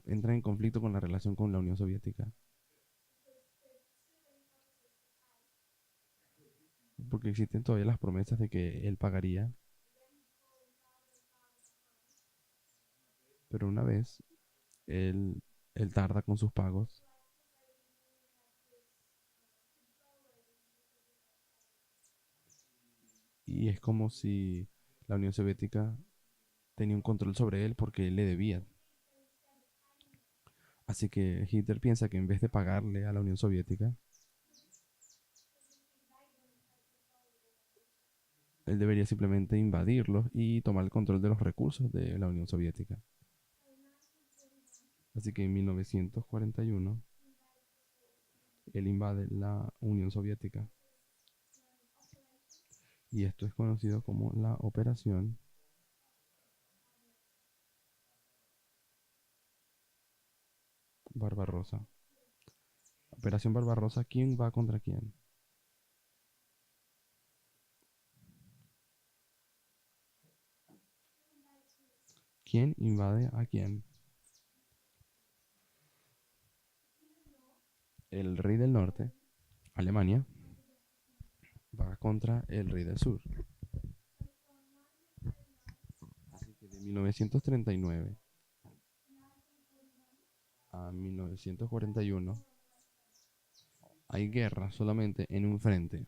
entran en conflicto con la relación con la Unión Soviética. Porque existen todavía las promesas de que él pagaría. Pero una vez él tarda con sus pagos. Y es como si la Unión Soviética tenía un control sobre él porque él le debía. Así que Hitler piensa que en vez de pagarle a la Unión Soviética, él debería simplemente invadirlos y tomar el control de los recursos de la Unión Soviética. Así que en 1941, él invade la Unión Soviética. Y esto es conocido como la Operación Barbarossa. Operación Barbarossa, ¿quién va contra quién? ¿Quién invade a quién? El rey del norte, Alemania, va contra el rey del sur. Así que de 1939 a 1941 hay guerra solamente en un frente.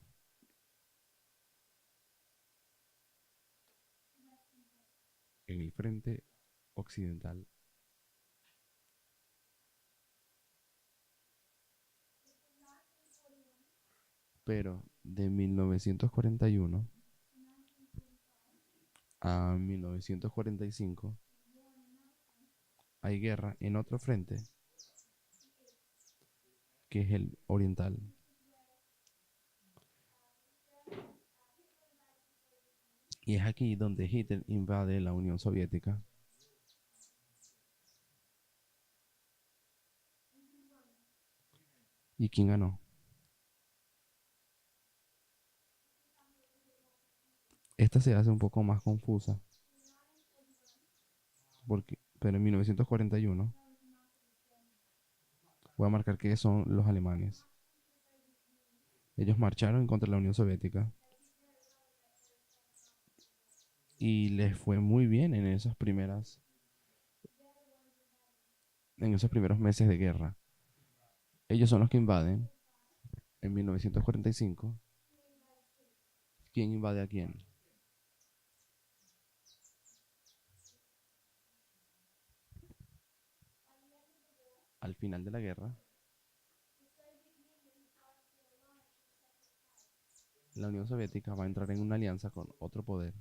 En el frente occidental. Pero de 1941 a 1945 hay guerra en otro frente, que es el oriental. Y es aquí donde Hitler invade la Unión Soviética. ¿Y quién ganó? Esta se hace un poco más confusa, pero en 1941 voy a marcar que son los alemanes. Ellos marcharon contra la Unión Soviética y les fue muy bien en esos primeros meses de guerra. Ellos son los que invaden en 1945. ¿Quién invade a quién? Al final de la guerra, la Unión Soviética va a entrar en una alianza con otro poder.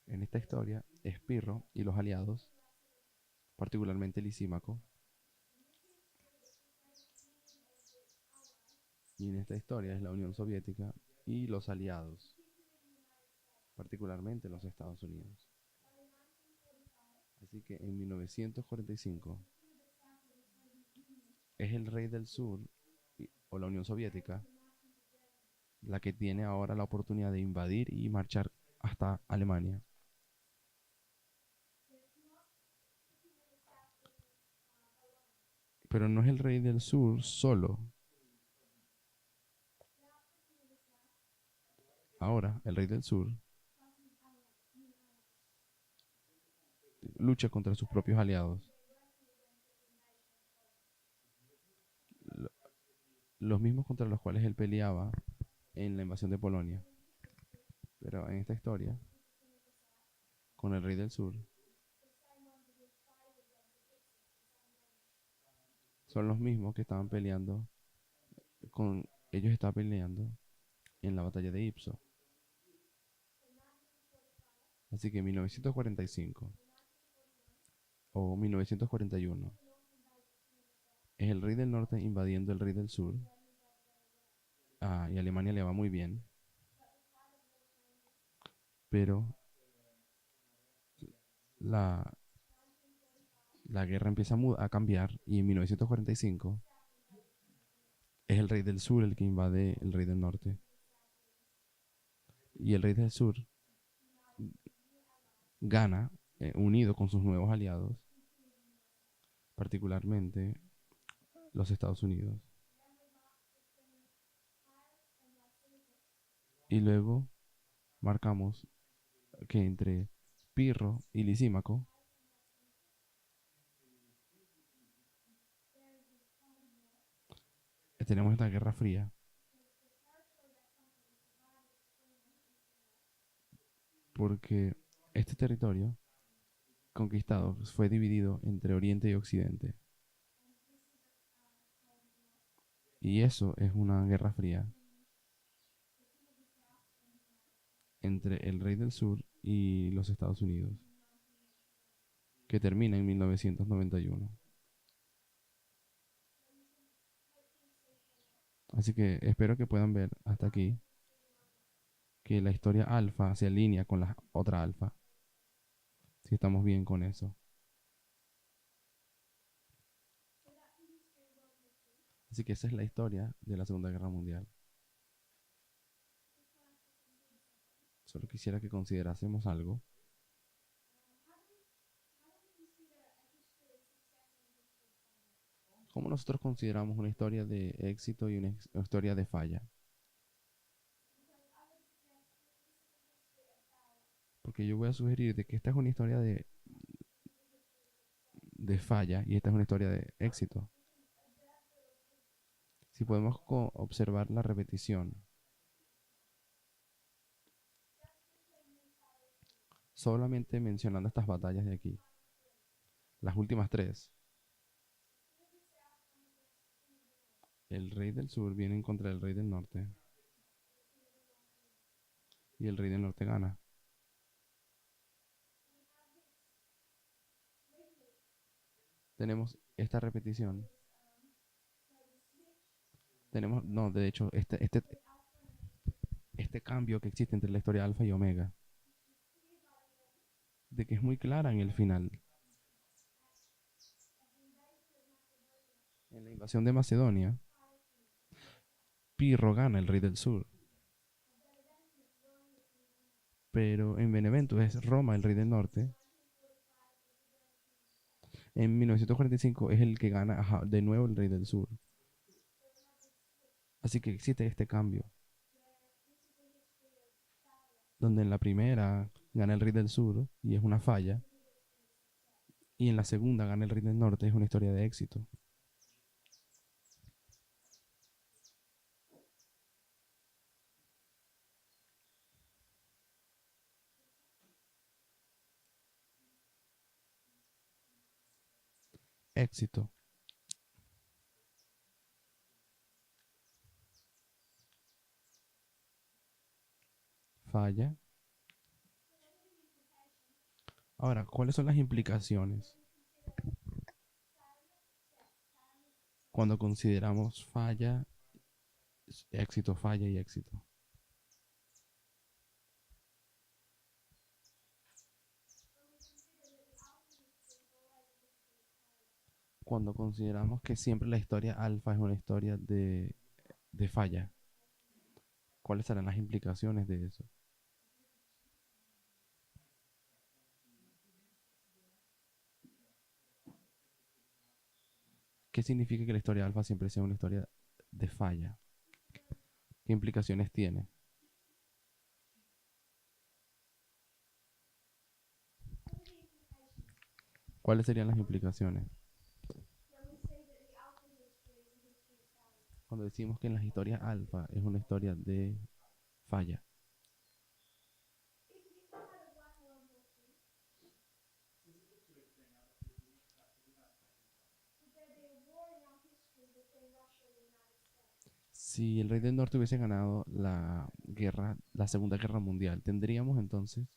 En esta historia, Espirro y los aliados, particularmente Lisímaco, y en esta historia es la Unión Soviética y los aliados, particularmente los Estados Unidos. Así que en 1945 es el rey del sur o la Unión Soviética la que tiene ahora la oportunidad de invadir y marchar hasta Alemania. Pero no es el rey del sur solo. Ahora, el rey del sur lucha contra sus propios aliados. Los mismos contra los cuales él peleaba en la invasión de Polonia. Pero en esta historia, con el rey del sur, son los mismos que estaban peleando ellos estaban peleando en la batalla de Ipso. Así que en 1945 o 1941 es el rey del norte invadiendo el rey del sur. Y a Alemania le va muy bien. Pero la guerra empieza a cambiar y en 1945 es el rey del sur el que invade el rey del norte. Y el rey del sur gana unido con sus nuevos aliados, particularmente los Estados Unidos. Y luego marcamos que entre Pirro y Lisímaco tenemos esta guerra fría. Porque este territorio conquistado fue dividido entre Oriente y Occidente. Y eso es una guerra fría entre el rey del sur y los Estados Unidos, que termina en 1991. Así que espero que puedan ver hasta aquí que la historia alfa se alinea con la otra alfa. Si estamos bien con eso. Así que esa es la historia de la Segunda Guerra Mundial. Solo quisiera que considerásemos algo. ¿Cómo nosotros consideramos una historia de éxito y una historia de falla? Porque yo voy a sugerir de que esta es una historia de falla y esta es una historia de éxito. Si podemos observar la repetición, solamente mencionando estas batallas de aquí, las últimas tres, el rey del sur viene en contra del rey del norte y el rey del norte gana. Tenemos esta repetición. De hecho, este cambio que existe entre la historia alfa y omega, de que es muy clara en el final. En la invasión de Macedonia, Pirro gana el rey del sur. Pero en Benevento es Roma el rey del norte. En 1945 es el que gana de nuevo el rey del sur. Así que existe este cambio, donde en la primera gana el rey del sur y es una falla, y en la segunda gana el rey del norte, es una historia de éxito. Éxito. Falla. Ahora, ¿cuáles son las implicaciones cuando consideramos falla, éxito, falla y éxito? Cuando consideramos que siempre la historia alfa es una historia de falla, ¿cuáles serán las implicaciones de eso? ¿Qué significa que la historia alfa siempre sea una historia de falla? ¿Qué implicaciones tiene? ¿Cuáles serían las implicaciones? Cuando decimos que en las historias alfa es una historia de falla. Si el rey del norte hubiese ganado la guerra, la Segunda Guerra Mundial, tendríamos entonces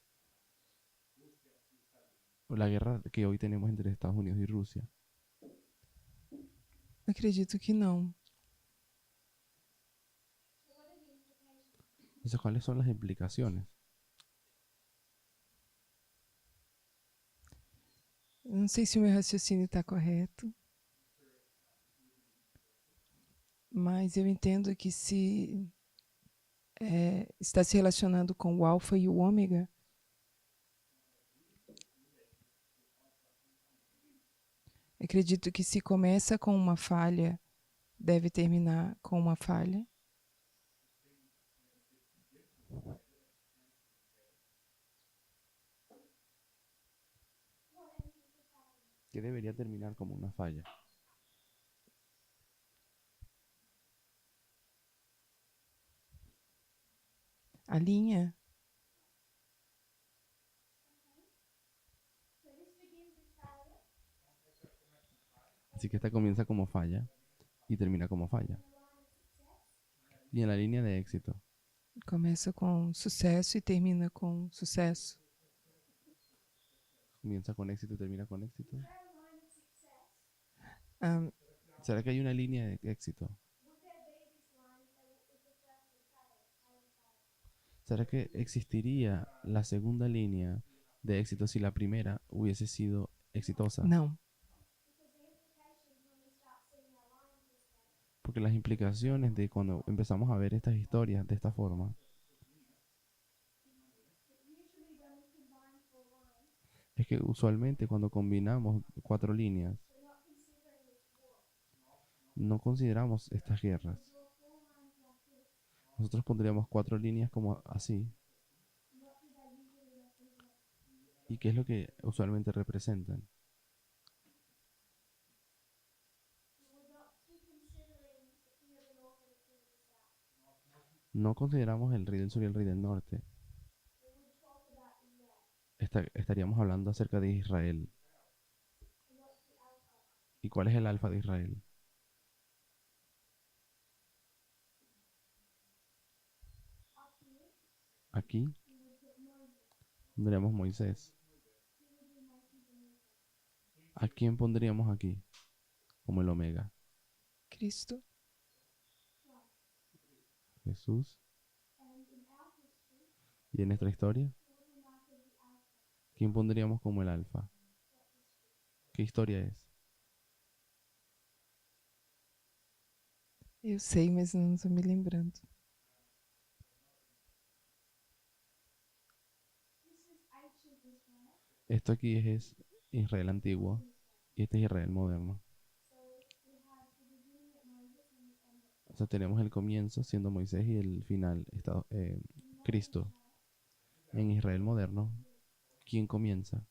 la guerra que hoy tenemos entre Estados Unidos y Rusia. Acredito que não. Entonces, ¿cuáles son las implicaciones? Eu não sei se o meu raciocínio está correto, mas eu entendo que se está se relacionando com o alfa e o ômega, acredito que se começa com uma falha, deve terminar com uma falha. Que debería terminar como una falla. A linha. Así que esta comienza como falla y termina como falla. Y en la línea de éxito. Começa com sucesso e termina com sucesso. Comienza con éxito y termina con éxito. Um, ¿Será que hay una línea de éxito? ¿Será que existiría la segunda línea de éxito si la primera hubiese sido exitosa? Não. Porque las implicaciones de cuando empezamos a ver estas historias de esta forma es que usualmente cuando combinamos 4 líneas no consideramos estas guerras. Nosotros pondríamos 4 líneas como así. ¿Y qué es lo que usualmente representan? No consideramos el rey del sur y el rey del norte. Estaríamos hablando acerca de Israel. ¿Y cuál es el alfa de Israel? Aquí pondríamos Moisés. ¿A quién pondríamos aquí como el omega? Cristo. Jesús. ¿Y en nuestra historia? ¿Quién pondríamos como el alfa? ¿Qué historia es? Eu sei, mas não tô me lembrando. Esto aquí es Israel antiguo y este es Israel moderno. O sea, tenemos el comienzo siendo Moisés y el final, Cristo. En Israel moderno, ¿quién comienza?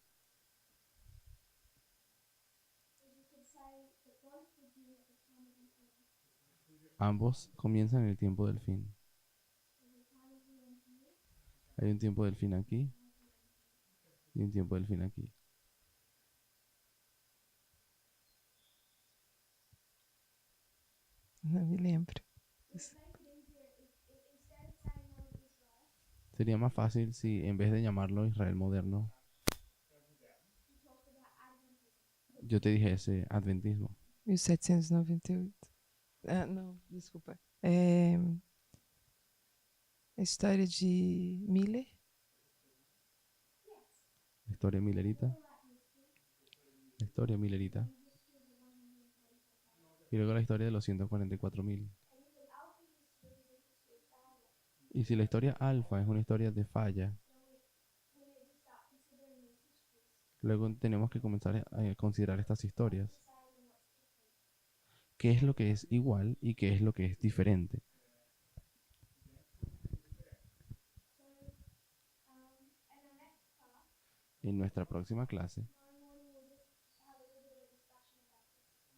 Ambos comienzan en el tiempo del fin. Hay un tiempo del fin aquí y un tiempo del fin aquí. Não me lembro. Sería más fácil si en vez de llamarlo Israel moderno, yo te dijese adventismo. 1798. Ah, não, desculpa. A história de Miller. Historia millerita. Historia millerita. Y luego la historia de los 144.000. Y si la historia alfa es una historia de falla, luego tenemos que comenzar a considerar estas historias. ¿Qué es lo que es igual y qué es lo que es diferente? En nuestra próxima clase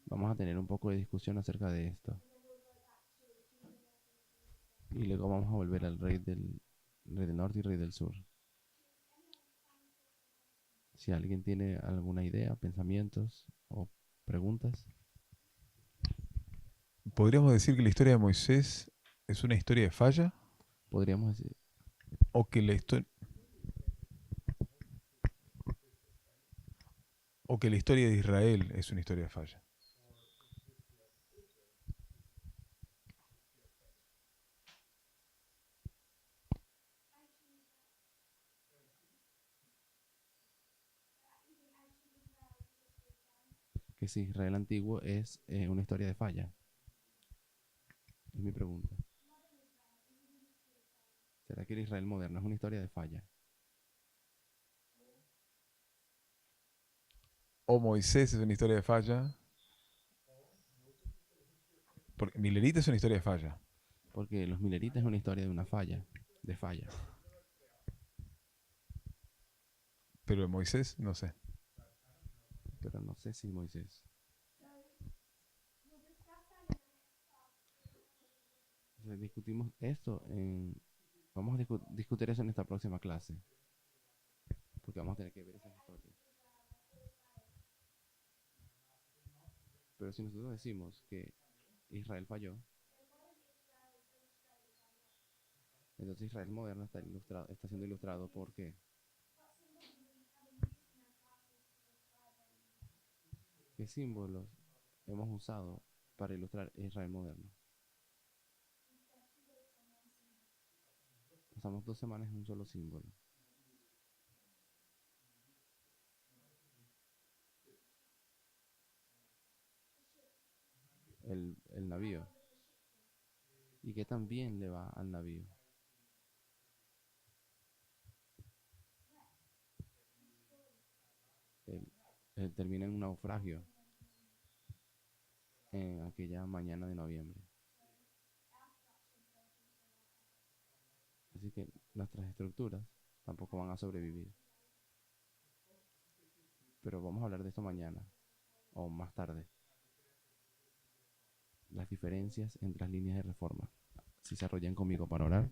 vamos a tener un poco de discusión acerca de esto. Y luego vamos a volver al rey del norte y rey del sur. Si alguien tiene alguna idea, pensamientos o preguntas. ¿Podríamos decir que la historia de Moisés es una historia de falla? Podríamos decir. ¿O que la historia... ¿O que la historia de Israel es una historia de falla? Que si Israel antiguo es una historia de falla. Es mi pregunta. ¿Será que el Israel moderno es una historia de falla? ¿O Moisés es una historia de falla? Porque Millerita es una historia de falla. Porque los mileritas es una historia de una falla. De falla. Pero de Moisés, no sé. Pero no sé si Moisés. O sea, discutimos esto vamos a discutir eso en esta próxima clase. Porque vamos a tener que ver esas historias. Pero si nosotros decimos que Israel falló, entonces Israel moderno está siendo ilustrado por qué. ¿Qué símbolos hemos usado para ilustrar Israel moderno? Pasamos 2 semanas en un solo símbolo. El navío. ¿Y qué tan bien le va al navío? Él termina en un naufragio en aquella mañana de noviembre. Así que nuestras estructuras tampoco van a sobrevivir. Pero vamos a hablar de esto mañana o más tarde. Las diferencias entre las líneas de reforma. Si se arrollan conmigo para orar.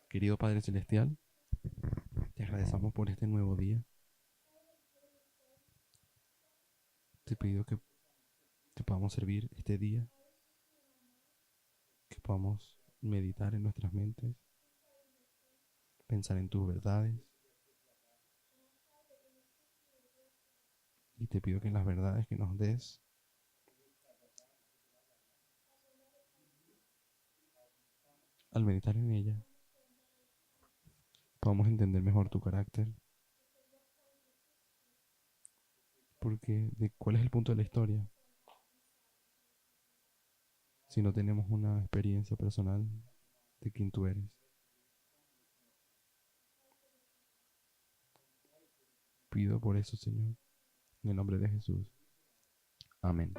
Querido Padre Celestial, te agradecemos por este nuevo día. Te pido que te podamos servir este día, que podamos meditar en nuestras mentes, pensar en tus verdades. Y te pido que en las verdades que nos des, al meditar en ella, podamos entender mejor tu carácter Porque de cuál es el punto de la historia si no tenemos una experiencia personal de quién tú eres. Pido por eso, Señor, en el nombre de Jesús. Amén.